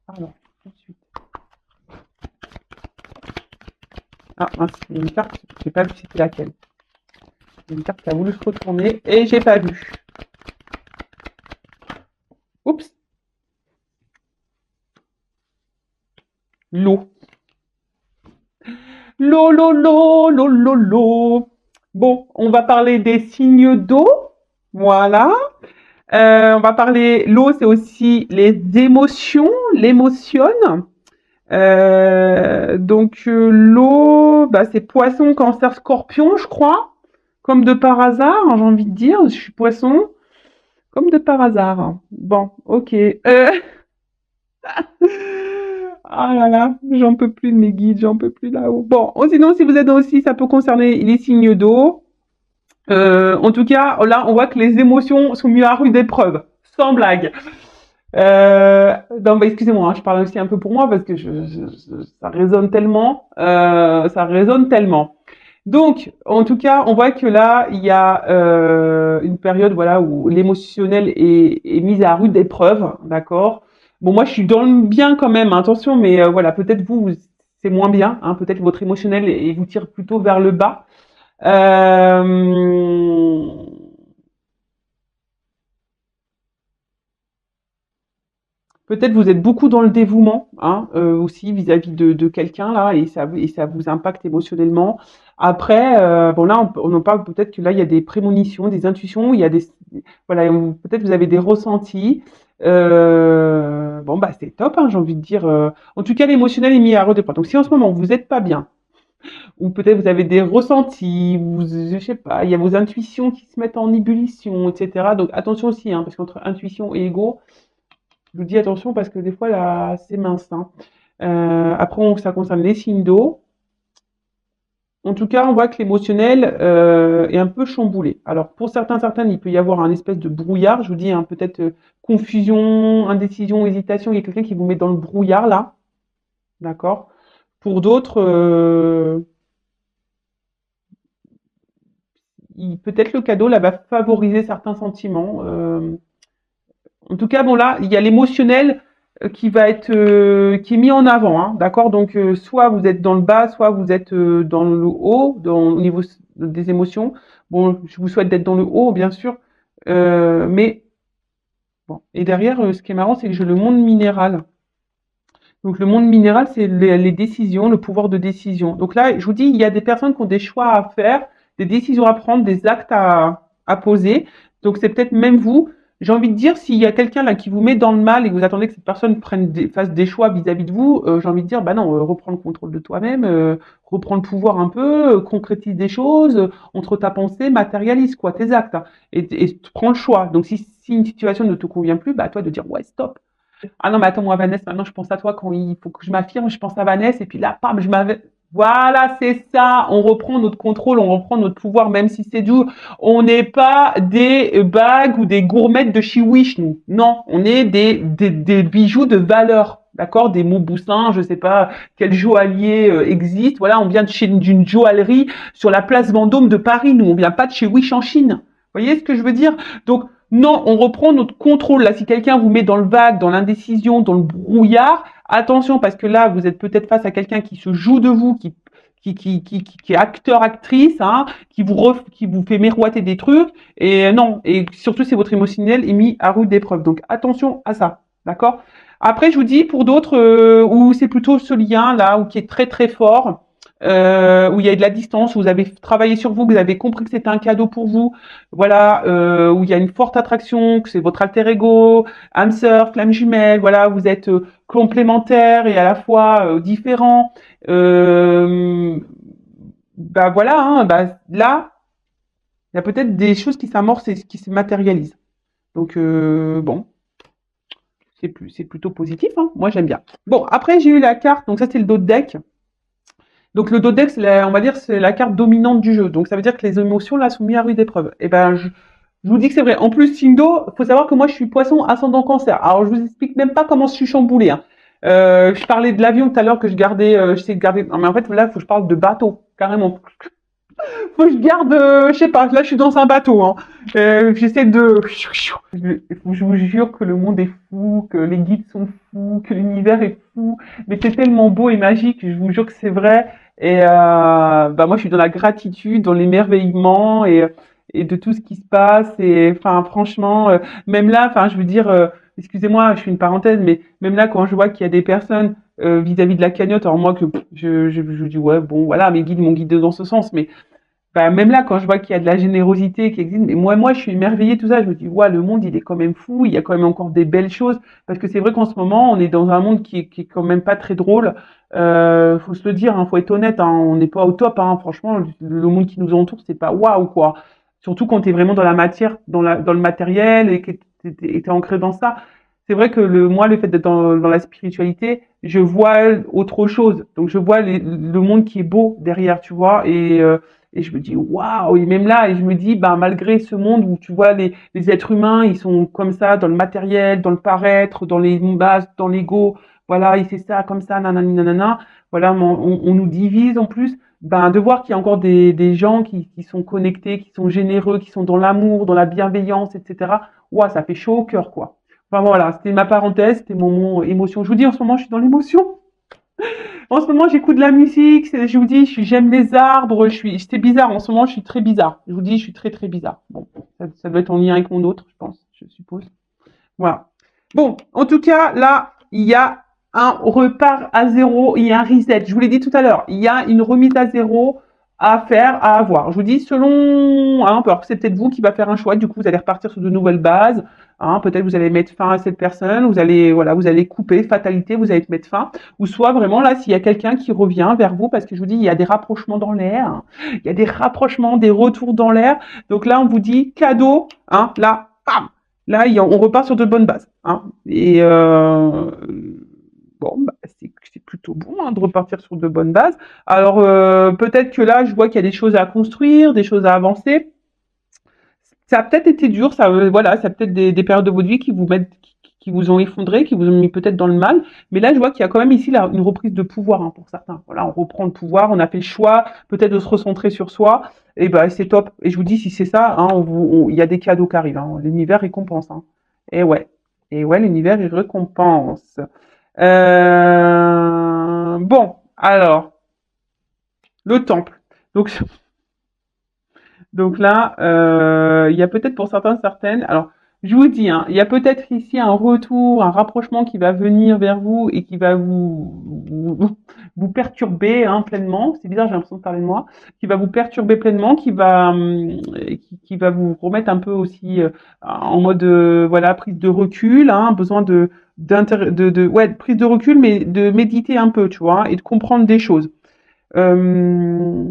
S1: Alors, ensuite. Ah, mince, il y a une carte, j'ai pas vu c'était laquelle. Il y a une carte qui a voulu se retourner et j'ai pas vu. Oups, l'eau. L'eau, l'eau, l'eau, l'eau, l'eau, l'eau. Bon, on va parler des signes d'eau. Voilà. On va parler, l'eau, c'est aussi les émotions, l'émotion. L'eau, bah, c'est poisson, cancer, scorpion, je crois. Comme de par hasard, hein, j'ai envie de dire, je suis poisson. Comme de par hasard. Bon, ok. Ah là là, j'en peux plus de mes guides, j'en peux plus là-haut. Bon, sinon, si vous êtes aussi, ça peut concerner les signes d'eau. En tout cas, là, on voit que les émotions sont mises à rude épreuve, sans blague. Non, bah, excusez-moi, hein, je parle aussi un peu pour moi parce que ça résonne tellement, ça résonne tellement. Donc, en tout cas, on voit que là, il y a une période, voilà, où l'émotionnel est mis à rude épreuve, d'accord. Bon, moi, je suis dans le bien quand même, hein, attention, mais voilà, peut-être c'est moins bien, hein, peut-être votre émotionnel vous tire plutôt vers le bas. Euh, Peut-être vous êtes beaucoup dans le dévouement, hein, aussi vis-à-vis de quelqu'un là, et ça vous impacte émotionnellement. Après, bon là, on en parle peut-être que là, il y a des prémonitions, des intuitions, il y a voilà, peut-être vous avez des ressentis. Bon bah c'est top, hein, j'ai envie de dire. En tout cas, l'émotionnel est mis à rude épreuve. Donc si en ce moment vous n'êtes pas bien, ou peut-être vous avez des ressentis, je sais pas, il y a vos intuitions qui se mettent en ébullition, etc. Donc attention aussi, hein, parce qu'entre intuition et ego, je vous dis attention parce que des fois là, c'est mince, hein. Après, ça concerne les signes d'eau. En tout cas, on voit que l'émotionnel est un peu chamboulé. Alors, pour certaines, il peut y avoir un espèce de brouillard. Je vous dis, hein, peut-être confusion, indécision, hésitation. Il y a quelqu'un qui vous met dans le brouillard là, d'accord. Pour d'autres, peut-être le cadeau là va favoriser certains sentiments. En tout cas, bon là, il y a l'émotionnel qui est mis en avant, hein, d'accord. Donc, soit vous êtes dans le bas, soit vous êtes dans le haut, au niveau des émotions. Bon, je vous souhaite d'être dans le haut, bien sûr, mais bon. Et derrière, ce qui est marrant, c'est que j'ai le monde minéral. Donc, le monde minéral, c'est les décisions, le pouvoir de décision. Donc là, je vous dis, il y a des personnes qui ont des choix à faire, des décisions à prendre, des actes à poser. Donc, c'est peut-être même vous. J'ai envie de dire, s'il y a quelqu'un là qui vous met dans le mal et que vous attendez que cette personne fasse des choix vis-à-vis de vous, j'ai envie de dire, bah non, reprends le contrôle de toi-même, reprends le pouvoir un peu, concrétise des choses, entre ta pensée, matérialise quoi, tes actes, hein, et prends le choix. Donc si une situation ne te convient plus, bah à toi de dire ouais stop. Ah non mais attends moi Vanessa, maintenant je pense à toi quand il faut que je m'affirme, je pense à Vanessa et puis là, pam, je m'avais. Voilà, c'est ça. On reprend notre contrôle, on reprend notre pouvoir, même si c'est dur. On n'est pas des bagues ou des gourmettes de chez Wish, nous. Non, on est des bijoux de valeur. D'accord? Des Montboussin, je sais pas quel joaillier existe. Voilà, on vient d'une joaillerie sur la place Vendôme de Paris. Nous, on vient pas de chez Wish en Chine. Vous voyez ce que je veux dire? Donc, non, on reprend notre contrôle. Là, si quelqu'un vous met dans le vague, dans l'indécision, dans le brouillard, attention, parce que là, vous êtes peut-être face à quelqu'un qui se joue de vous, qui est acteur, actrice, hein, qui vous fait miroiter des trucs. Et non, et surtout, c'est votre émotionnel est mis à rude épreuve. Donc, attention à ça. D'accord? Après, je vous dis, pour d'autres, où c'est plutôt ce lien là, où qui est très très fort, où il y a de la distance, où vous avez travaillé sur vous, vous avez compris que c'était un cadeau pour vous, voilà, où il y a une forte attraction, que c'est votre alter ego, âme sœur, flamme jumelle, voilà, vous êtes complémentaires et à la fois différents. Bah voilà, hein, bah là, il y a peut-être des choses qui s'amorcent et qui se matérialisent. Donc bon, c'est plutôt positif, hein. Moi j'aime bien. Bon, après j'ai eu la carte, donc ça c'est le dos de deck. Donc le dos de deck, on va dire, c'est la carte dominante du jeu. Donc ça veut dire que les émotions là sont mises à rude épreuve. Et ben je vous dis que c'est vrai. En plus, Sindo, faut savoir que moi je suis poisson ascendant cancer. Alors je vous explique même pas comment je suis chamboulée, hein. Je parlais de l'avion tout à l'heure que je gardais, j'essaie de garder. Non mais en fait là, faut que je parle de bateau carrément. Faut que je garde, je sais pas. Là, je suis dans un bateau, hein. J'essaie de. Je vous jure que le monde est fou, que les guides sont fous, que l'univers est fou. Mais c'est tellement beau et magique. Je vous jure que c'est vrai. Et bah moi, je suis dans la gratitude, dans l'émerveillement et de tout ce qui se passe. Et enfin, franchement, même là, enfin, je veux dire, excusez-moi, je fais une parenthèse, mais même là, quand je vois qu'il y a des personnes vis-à-vis de la cagnotte, alors moi que je dis ouais, bon, voilà, mes guides m'ont guidé dans ce sens, mais bah, même là, quand je vois qu'il y a de la générosité qui existe, mais moi, je suis émerveillée, tout ça. Je me dis, ouais, le monde, il est quand même fou. Il y a quand même encore des belles choses. Parce que c'est vrai qu'en ce moment, on est dans un monde qui est quand même pas très drôle. Faut se le dire, hein, faut être honnête, hein, on n'est pas au top, hein. Franchement, le monde qui nous entoure, c'est pas waouh, quoi. Surtout quand t'es vraiment dans la matière, dans le matériel et que t'es ancré dans ça. C'est vrai que moi, le fait d'être dans la spiritualité, je vois autre chose. Donc, je vois le monde qui est beau derrière, tu vois. Et je me dis, waouh, et même là, et je me dis, bah, malgré ce monde où tu vois les êtres humains, ils sont comme ça, dans le matériel, dans le paraître, dans les bases, dans l'ego, voilà, il fait ça, comme ça, nanani, nanana, voilà, on nous divise en plus, ben, de voir qu'il y a encore des gens qui sont connectés, qui sont généreux, qui sont dans l'amour, dans la bienveillance, etc. Waouh, ça fait chaud au cœur, quoi. Enfin voilà, c'était ma parenthèse, c'était mon émotion. Je vous dis, en ce moment, je suis dans l'émotion. En ce moment, j'écoute de la musique, je vous dis, j'aime les arbres, c'est bizarre, en ce moment, je suis très bizarre. Je vous dis, je suis très, très bizarre. Bon, ça doit être en lien avec mon autre, je pense, je suppose. Voilà. Bon, en tout cas, là, il y a un repart à zéro, il y a un reset. Je vous l'ai dit tout à l'heure, il y a une remise à zéro à faire, à avoir. Je vous dis, selon, hein, alors c'est peut-être vous qui va faire un choix. Du coup, vous allez repartir sur de nouvelles bases. Hein, peut-être vous allez mettre fin à cette personne. Vous allez, voilà, vous allez couper, fatalité, vous allez mettre fin. Ou soit vraiment là, s'il y a quelqu'un qui revient vers vous, parce que je vous dis, il y a des rapprochements dans l'air. Hein, il y a des rapprochements, des retours dans l'air. Donc là, on vous dit cadeau. Hein, là, bam. Là, on repart sur de bonnes bases. Hein, et bon, bah, c'est plutôt bon, hein, de repartir sur de bonnes bases. Alors peut-être que là, je vois qu'il y a des choses à construire, des choses à avancer. Ça a peut-être été dur, ça, voilà, ça a peut-être des périodes de votre vie qui vous ont effondré, qui vous ont mis peut-être dans le mal. Mais là, je vois qu'il y a quand même ici là, une reprise de pouvoir, hein, pour certains. Voilà, on reprend le pouvoir, on a fait le choix, peut-être de se recentrer sur soi. Et ben c'est top. Et je vous dis, si c'est ça, hein, il y a des cadeaux qui arrivent. Hein. L'univers récompense. Hein. Et ouais, l'univers il récompense. Bon, alors le temple. Donc Donc là, il y a peut-être pour certains, certaines. Alors, je vous dis, hein, il y a peut-être ici un retour, un rapprochement qui va venir vers vous et qui va vous perturber, hein, pleinement. C'est bizarre, j'ai l'impression de parler de moi. Qui va vous perturber pleinement, qui va vous remettre un peu aussi en mode, voilà, prise de recul, hein, besoin ouais, prise de recul, mais de méditer un peu, tu vois, et de comprendre des choses. Euh,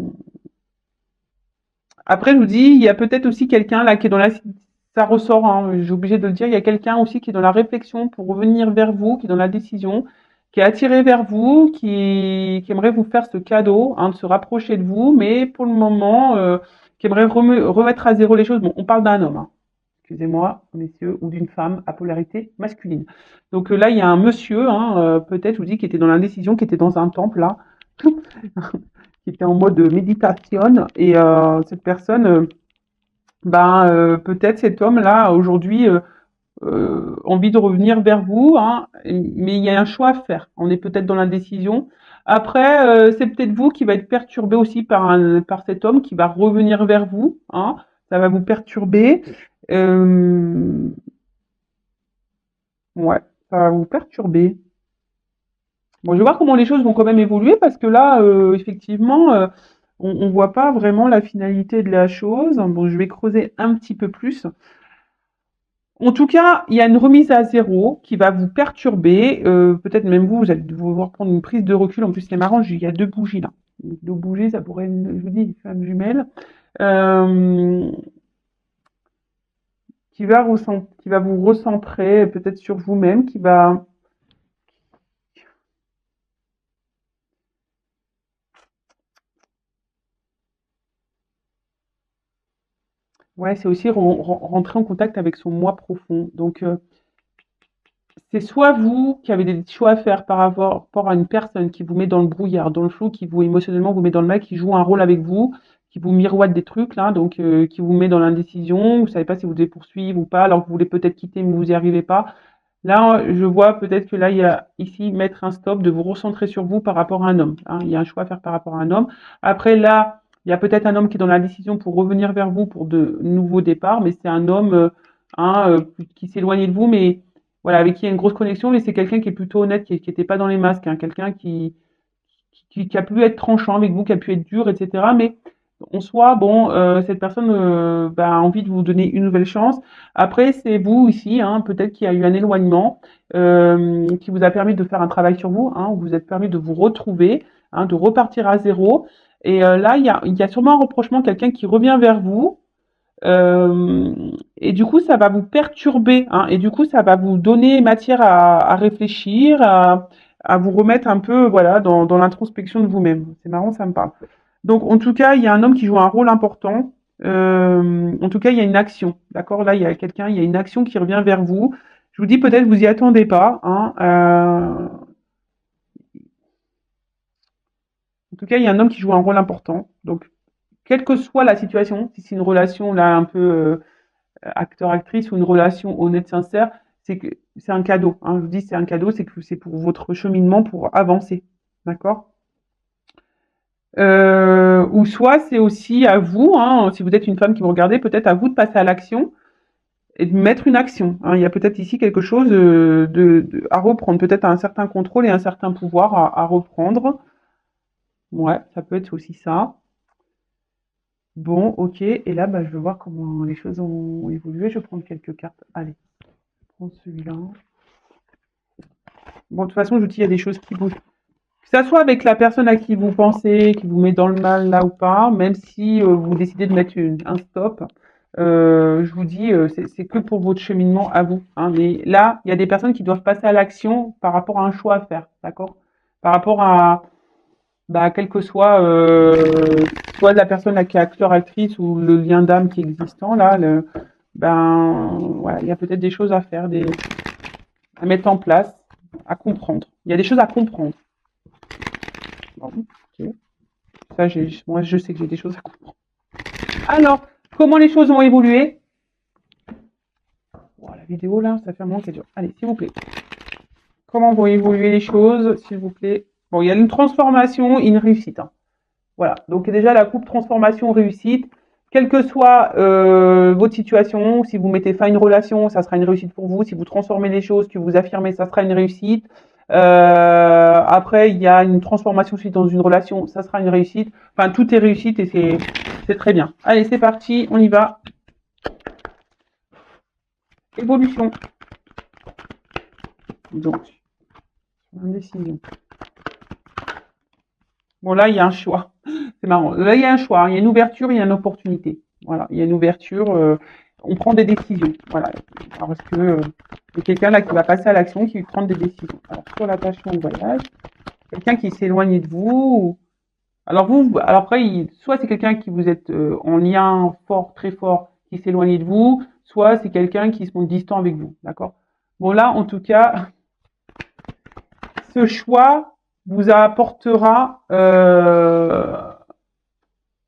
S1: Après, je vous dis, il y a peut-être aussi quelqu'un là qui est dans la, ça ressort, hein, j'ai obligé de le dire, il y a quelqu'un aussi qui est dans la réflexion pour revenir vers vous, qui est dans la décision, qui est attiré vers vous, qui aimerait vous faire ce cadeau, hein, de se rapprocher de vous, mais pour le moment, qui aimerait remettre à zéro les choses. Bon, on parle d'un homme, hein, excusez-moi, messieurs, ou d'une femme à polarité masculine. Donc là, il y a un monsieur, hein, peut-être, je vous dis, qui était dans l'indécision, qui était dans un temple, là, qui était en mode méditation, et cette personne, peut-être cet homme-là, aujourd'hui, envie de revenir vers vous, hein, mais il y a un choix à faire. On est peut-être dans l'indécision. Après, c'est peut-être vous qui va être perturbé aussi par cet homme qui va revenir vers vous, hein. Ça va vous perturber. Euh, ouais, ça va vous perturber. Bon, je vais voir comment les choses vont quand même évoluer parce que là, effectivement, on voit pas vraiment la finalité de la chose. Bon, je vais creuser un petit peu plus. En tout cas, il y a une remise à zéro qui va vous perturber. Peut-être même vous, vous allez devoir prendre une prise de recul. En plus, c'est marrant, il y a deux bougies là. Deux bougies, ça pourrait être, je vous dis, une femme jumelle. Euh, qui va vous recentrer peut-être sur vous-même, qui va... Ouais, c'est aussi rentrer en contact avec son moi profond. Donc, c'est soit vous qui avez des choix à faire par rapport à une personne qui vous met dans le brouillard, dans le flou, qui vous émotionnellement vous met dans le mal, qui joue un rôle avec vous, qui vous miroite des trucs là, donc qui vous met dans l'indécision, vous savez pas si vous devez poursuivre ou pas, alors que vous voulez peut-être quitter mais vous n'y arrivez pas. Là, je vois peut-être que là, il y a ici mettre un stop, de vous recentrer sur vous par rapport à un homme, hein. Il y a un choix à faire par rapport à un homme. Après là, il y a peut-être un homme qui est dans l'indécision pour revenir vers vous pour de nouveaux départs, mais c'est un homme hein, qui s'éloigne de vous, mais voilà, avec qui il y a une grosse connexion, mais c'est quelqu'un qui est plutôt honnête, qui était pas dans les masques, hein, quelqu'un qui a pu être tranchant avec vous, qui a pu être dur, etc. Mais en soi, bon, cette personne a envie de vous donner une nouvelle chance. Après, c'est vous ici, hein, peut-être qu'il y a eu un éloignement qui vous a permis de faire un travail sur vous, hein, où vous êtes permis de vous retrouver, hein, de repartir à zéro. Et là, il y a sûrement un reprochement, quelqu'un qui revient vers vous, euh, et du coup, ça va vous perturber, hein, et du coup, ça va vous donner matière à réfléchir, à vous remettre un peu, voilà, dans l'introspection de vous-même. C'est marrant, ça me parle. Donc, en tout cas, il y a un homme qui joue un rôle important. En tout cas, il y a une action, d'accord? Là, il y a quelqu'un, il y a une action qui revient vers vous. Je vous dis, peut-être vous y attendez pas, hein. En tout cas, il y a un homme qui joue un rôle important. Donc, quelle que soit la situation, si c'est une relation là un peu acteur-actrice ou une relation honnête, sincère, c'est que c'est un cadeau, hein. Je vous dis, c'est un cadeau, c'est que c'est pour votre cheminement, pour avancer, d'accord? Ou soit c'est aussi à vous, hein, si vous êtes une femme qui me regardez, peut-être à vous de passer à l'action et de mettre une action, hein. Il y a peut-être ici quelque chose à reprendre, peut-être un certain contrôle et un certain pouvoir à reprendre. Ouais, ça peut être aussi ça. Bon, ok. Et là, je vais voir comment les choses ont évolué. Je vais prendre quelques cartes. Allez, je prends celui-là. Bon, de toute façon, je vous dis, il y a des choses qui bougent. Que ça soit avec la personne à qui vous pensez, qui vous met dans le mal là ou pas, même si vous décidez de mettre un stop, je vous dis, c'est que pour votre cheminement à vous, hein. Mais là, il y a des personnes qui doivent passer à l'action par rapport à un choix à faire, d'accord? Par rapport à, quel que soit, soit la personne là qui est acteur, actrice ou le lien d'âme qui est existant, là, voilà, il y a peut-être des choses à faire, à mettre en place, à comprendre. Il y a des choses à comprendre. Bon, ok. Ça, moi, je sais que j'ai des choses à comprendre. Alors, comment les choses ont évolué? Oh, la vidéo, là, ça fait un moment qu'elle dure. Allez, s'il vous plaît. Comment vont évoluer les choses, s'il vous plaît? Bon, il y a une transformation, une réussite, hein. Voilà. Donc, déjà, la coupe transformation-réussite. Quelle que soit votre situation, si vous mettez fin à une relation, ça sera une réussite pour vous. Si vous transformez les choses, que vous affirmez, ça sera une réussite. Après, il y a une transformation suite dans une relation, ça sera une réussite. Enfin, tout est réussite et c'est très bien. Allez, c'est parti, on y va. Évolution. Donc, indécision. Bon, là, il y a un choix. C'est marrant. Là, il y a un choix. Il y a une ouverture, il y a une opportunité. Voilà, il y a une ouverture. on prend des décisions. Voilà. Parce que il y a quelqu'un là qui va passer à l'action, qui va prendre des décisions. Alors, sur l'attachement au voyage, quelqu'un qui s'éloigne de vous. Alors alors après, soit c'est quelqu'un qui vous êtes en lien fort, très fort, qui s'éloigne de vous, soit c'est quelqu'un qui se montre distant avec vous. D'accord? Bon là, en tout cas, ce choix vous apportera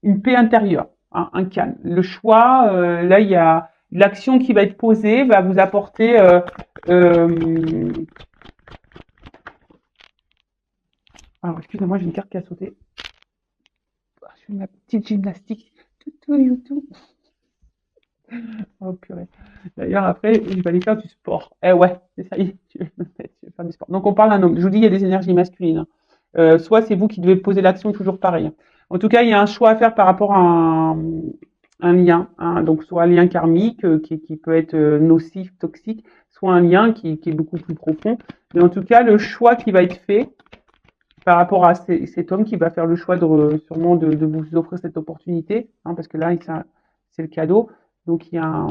S1: une paix intérieure, hein, un calme. Le choix, là, il y a l'action qui va être posée, va vous apporter euh, alors, excusez-moi, j'ai une carte qui a sauté. Je fais ma petite gymnastique. Tout. Oh purée. D'ailleurs, après, je vais aller faire du sport. Eh ouais, c'est ça y est, tu veux faire du sport. Donc, on parle d'un homme. Je vous dis, il y a des énergies masculines, hein. Soit c'est vous qui devez poser l'action, toujours pareil. En tout cas, il y a un choix à faire par rapport à un lien, hein. Donc, soit un lien karmique qui peut être nocif, toxique, soit un lien qui est beaucoup plus profond. Mais en tout cas, le choix qui va être fait par rapport à cet homme qui va faire le choix sûrement de vous offrir cette opportunité, hein, parce que là, c'est le cadeau. Donc, il y a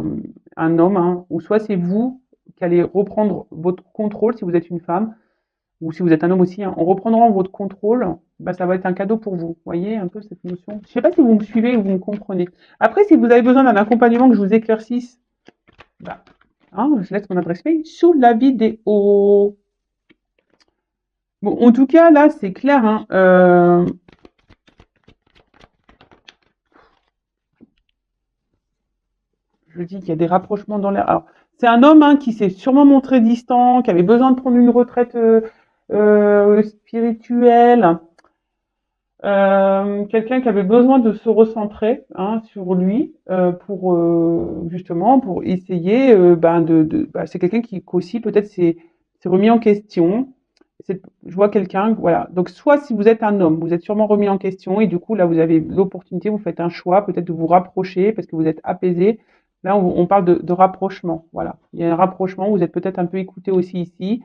S1: un homme, hein, ou soit c'est vous qui allez reprendre votre contrôle si vous êtes une femme, ou si vous êtes un homme aussi, hein, en reprenant votre contrôle, bah, ça va être un cadeau pour vous. Vous voyez un peu cette notion. Je ne sais pas si vous me suivez ou vous me comprenez. Après, si vous avez besoin d'un accompagnement que je vous éclaircisse, bah, hein, je laisse mon adresse mail sous la vidéo. Bon, en tout cas, là, c'est clair, hein, je dis qu'il y a des rapprochements dans l'air. Alors, c'est un homme, hein, qui s'est sûrement montré distant, qui avait besoin de prendre une retraite spirituelle, quelqu'un qui avait besoin de se recentrer, hein, sur lui pour justement pour essayer c'est quelqu'un qui aussi peut-être s'est remis en question. Je vois quelqu'un, voilà. Donc soit si vous êtes un homme, vous êtes sûrement remis en question et du coup là vous avez l'opportunité, vous faites un choix peut-être de vous rapprocher parce que vous êtes apaisé. Là on parle de rapprochement, voilà. Il y a un rapprochement, vous êtes peut-être un peu écouté aussi ici,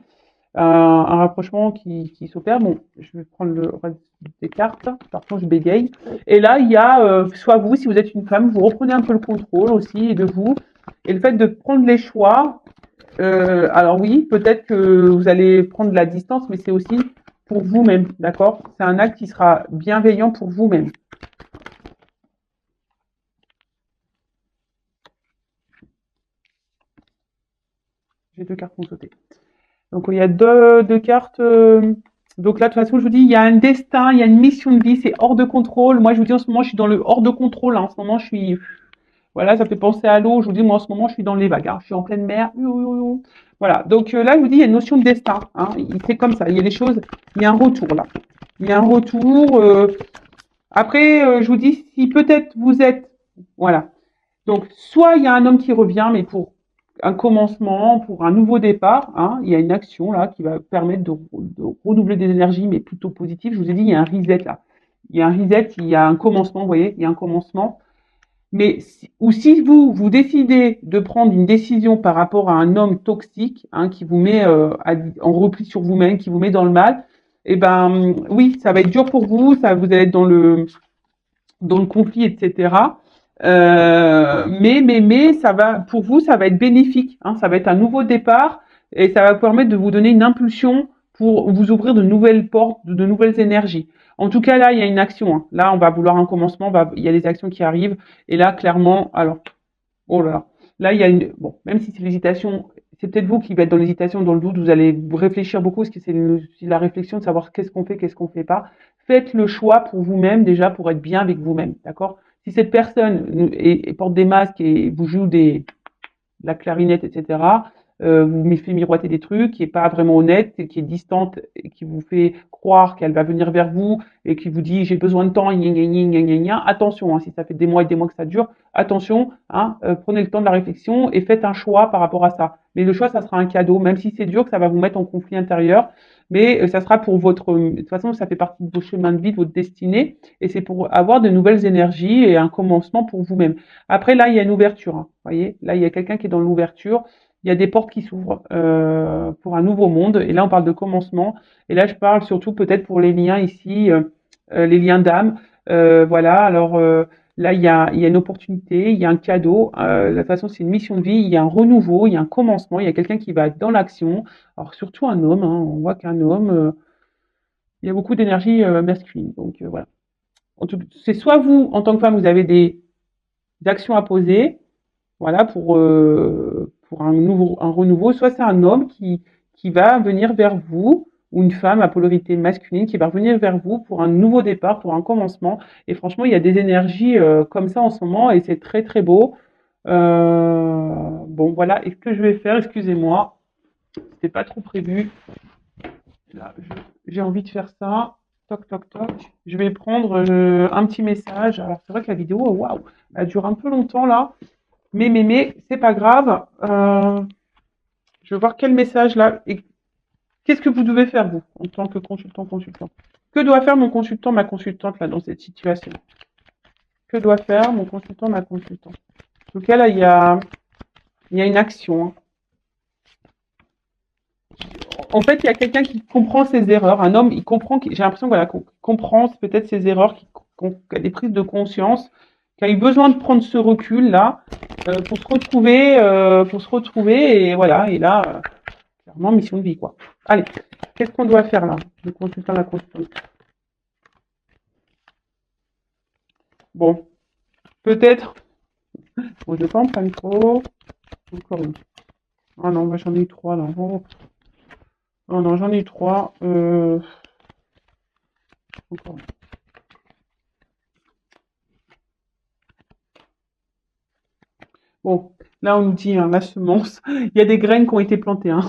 S1: un rapprochement qui s'opère. Bon, je vais prendre le reste des cartes, par contre je bégaye. Et là il y a soit vous, si vous êtes une femme, vous reprenez un peu le contrôle aussi de vous et le fait de prendre les choix. Alors oui, peut-être que vous allez prendre de la distance, mais c'est aussi pour vous-même, d'accord? C'est un acte qui sera bienveillant pour vous-même. J'ai deux cartes qui ont sauté. Donc il y a deux cartes. Donc là, de toute façon, je vous dis, il y a un destin, il y a une mission de vie, c'est hors de contrôle. Moi, je vous dis en ce moment, je suis dans le hors de contrôle, hein. En ce moment, je suis, voilà, ça fait penser à l'eau. Je vous dis, moi, en ce moment, je suis dans les vagues, hein. Je suis en pleine mer. Voilà. Donc là, je vous dis, il y a une notion de destin, hein. C'est comme ça. Il y a des choses. Il y a un retour là. Il y a un retour. Après, je vous dis, si peut-être vous êtes, voilà. Donc, soit il y a un homme qui revient, mais pour un commencement, pour un nouveau départ, hein, il y a une action là qui va permettre de renouveler des énergies, mais plutôt positives. Je vous ai dit, il y a un reset là. Il y a un reset, il y a un commencement, vous voyez, il y a un commencement. Mais ou si vous décidez de prendre une décision par rapport à un homme toxique, hein, qui vous met en repli sur vous-même, qui vous met dans le mal, eh ben oui, ça va être dur pour vous, ça vous allez être dans le conflit, etc. Mais ça va, pour vous, ça va être bénéfique, hein, ça va être un nouveau départ et ça va vous permettre de vous donner une impulsion pour vous ouvrir de nouvelles portes, de nouvelles énergies. En tout cas, là, il y a une action, hein. Là, on va vouloir un commencement, il y a des actions qui arrivent. Et là, clairement, alors, oh là là, là, il y a une, bon, même si c'est l'hésitation, c'est peut-être vous qui va être dans l'hésitation, dans le doute, vous allez vous réfléchir beaucoup, parce que c'est la réflexion de savoir qu'est-ce qu'on fait pas. Faites le choix pour vous-même, déjà, pour être bien avec vous-même, d'accord? Si cette personne porte des masques et vous joue la clarinette, etc., vous me fait miroiter des trucs, qui est pas vraiment honnête, qui est distante, et qui vous fait croire qu'elle va venir vers vous et qui vous dit j'ai besoin de temps, gna, gna, gna, gna, gna. Attention, hein, si ça fait des mois et des mois que ça dure, attention, hein, prenez le temps de la réflexion et faites un choix par rapport à ça. Mais le choix, ça sera un cadeau, même si c'est dur, que ça va vous mettre en conflit intérieur, mais ça sera pour de toute façon, ça fait partie de vos chemins de vie, de votre destinée, et c'est pour avoir de nouvelles énergies et un commencement pour vous-même. Après, là, il y a une ouverture, hein, vous voyez, là, il y a quelqu'un qui est dans l'ouverture, il y a des portes qui s'ouvrent pour un nouveau monde, et là, on parle de commencement, et là, je parle surtout peut-être pour les liens ici, les liens d'âme, voilà, alors Là, il y a une opportunité, il y a un cadeau. De toute façon, c'est une mission de vie. Il y a un renouveau, il y a un commencement. Il y a quelqu'un qui va être dans l'action. Alors surtout un homme. Hein, on voit qu'un homme, il y a beaucoup d'énergie masculine. Donc voilà. C'est soit vous, en tant que femme, vous avez des actions à poser, voilà, pour un renouveau, soit c'est un homme qui va venir vers vous, ou une femme à polarité masculine qui va revenir vers vous pour un nouveau départ, pour un commencement. Et franchement, il y a des énergies comme ça en ce moment et c'est très très beau. Bon, voilà. Et ce que je vais faire, excusez-moi, c'était pas trop prévu. Là, j'ai envie de faire ça. Toc, toc, toc. Je vais prendre un petit message. Alors, c'est vrai que la vidéo, waouh, elle dure un peu longtemps là. Mais, c'est pas grave. Je vais voir quel message là. Et qu'est-ce que vous devez faire, vous, en tant que consultant? Que doit faire mon consultant, ma consultante, là, dans cette situation? Que doit faire mon consultant, ma consultante? En tout cas, là, il y a une action. Hein. En fait, il y a quelqu'un qui comprend ses erreurs. Un homme, il comprend, j'ai l'impression voilà, qu'on comprend peut-être ses erreurs, qui a des prises de conscience, qui a eu besoin de prendre ce recul-là pour se retrouver, et voilà, et là, clairement, mission de vie, quoi. Allez, qu'est-ce qu'on doit faire là, le consultant, la consultante? Bon, peut-être, bon, je ne vais pas en prendre trop. Encore une. Ah non, bah, j'en ai eu trois là. Oh. Non, non, j'en ai eu trois. Encore une. Bon, là on nous dit hein, la semence, il y a des graines qui ont été plantées. Hein.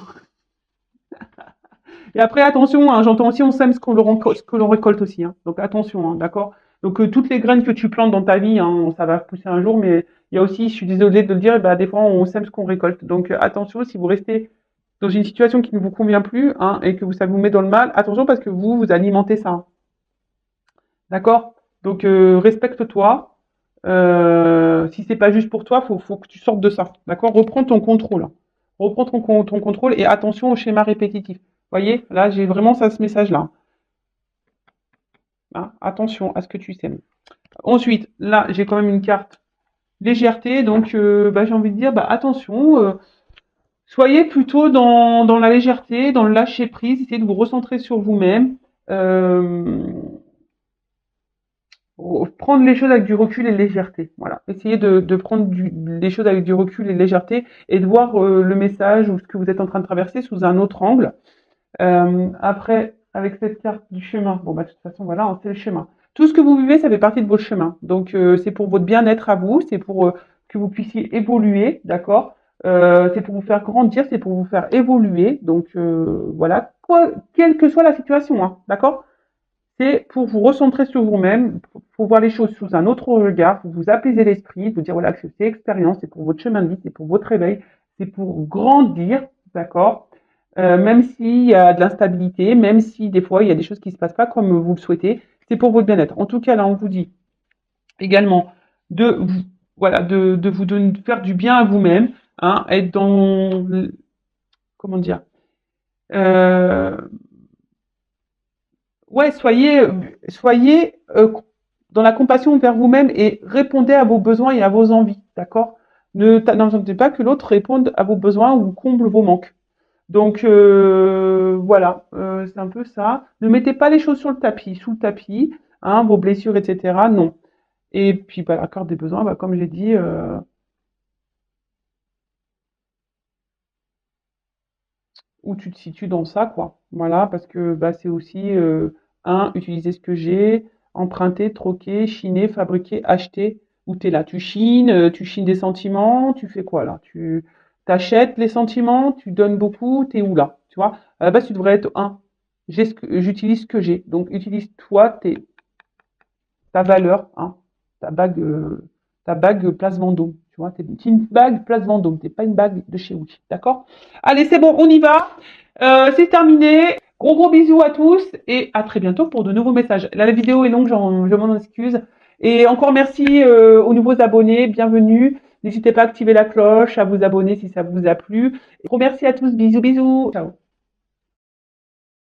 S1: Et après, attention, hein, j'entends aussi on sème ce que l'on récolte aussi. Hein. Donc attention, hein, d'accord. Donc toutes les graines que tu plantes dans ta vie, hein, ça va pousser un jour, mais il y a aussi, je suis désolée de le dire, bah, des fois on sème ce qu'on récolte. Donc attention, si vous restez dans une situation qui ne vous convient plus hein, et que ça vous met dans le mal, attention parce que vous alimentez ça. Hein. D'accord. Donc respecte-toi. Si c'est pas juste pour toi, faut que tu sortes de ça. D'accord. Reprends ton contrôle. Reprends ton contrôle et attention au schéma répétitif. Vous voyez, là j'ai vraiment ça, ce message-là. Hein, attention à ce que tu sèmes. Ensuite, là j'ai quand même une carte légèreté, donc bah, j'ai envie de dire, bah, attention, soyez plutôt dans la légèreté, dans le lâcher prise, essayez de vous recentrer sur vous-même. Euh, Prendre les choses avec du recul et légèreté. Voilà. Essayez de prendre les choses avec du recul et légèreté et de voir le message ou ce que vous êtes en train de traverser sous un autre angle. Après, avec cette carte du chemin, bon bah de toute façon voilà, hein, c'est le chemin. Tout ce que vous vivez, ça fait partie de votre chemin. Donc c'est pour votre bien-être à vous, c'est pour que vous puissiez évoluer, d'accord. C'est pour vous faire grandir, c'est pour vous faire évoluer. Donc voilà, quelle que soit la situation, hein, d'accord. C'est pour vous recentrer sur vous-même, pour voir les choses sous un autre regard, pour vous apaiser l'esprit, vous dire voilà que c'est expérience, c'est pour votre chemin de vie, c'est pour votre réveil, c'est pour grandir, d'accord. Même s'il y a de l'instabilité, même si des fois il y a des choses qui se passent pas comme vous le souhaitez, c'est pour votre bien-être. En tout cas, là, on vous dit également de voilà de vous faire du bien à vous-même, hein, être dans comment dire. Euh, ouais, soyez dans la compassion vers vous-même et répondez à vos besoins et à vos envies, d'accord. N'attendez pas que l'autre réponde à vos besoins ou comble vos manques. Donc voilà, c'est un peu ça. Ne mettez pas les choses sur le tapis, sous le tapis, hein, vos blessures, etc. Non. Et puis bah, l'accord des besoins, bah, comme j'ai dit, où tu te situes dans ça, quoi. Voilà, parce que bah, c'est aussi utiliser ce que j'ai, emprunter, troquer, chiner, fabriquer, acheter. Où t'es là, tu chines des sentiments, tu fais quoi là? Tu t'achètes les sentiments, tu donnes beaucoup, t'es où là? Tu vois? À la base, tu devrais être j'utilise ce que j'ai. Donc utilise toi ta valeur, hein, ta bague place Vendôme. Tu vois, t'es une bague place Vendôme, t'es pas une bague de chez Gucci, d'accord? Allez, c'est bon, on y va. C'est terminé. Gros gros bisous à tous et à très bientôt pour de nouveaux messages. Là, la vidéo est longue, je m'en excuse. Et encore merci aux nouveaux abonnés, bienvenue. N'hésitez pas à activer la cloche, à vous abonner si ça vous a plu. Et gros merci à tous, bisous bisous. Ciao.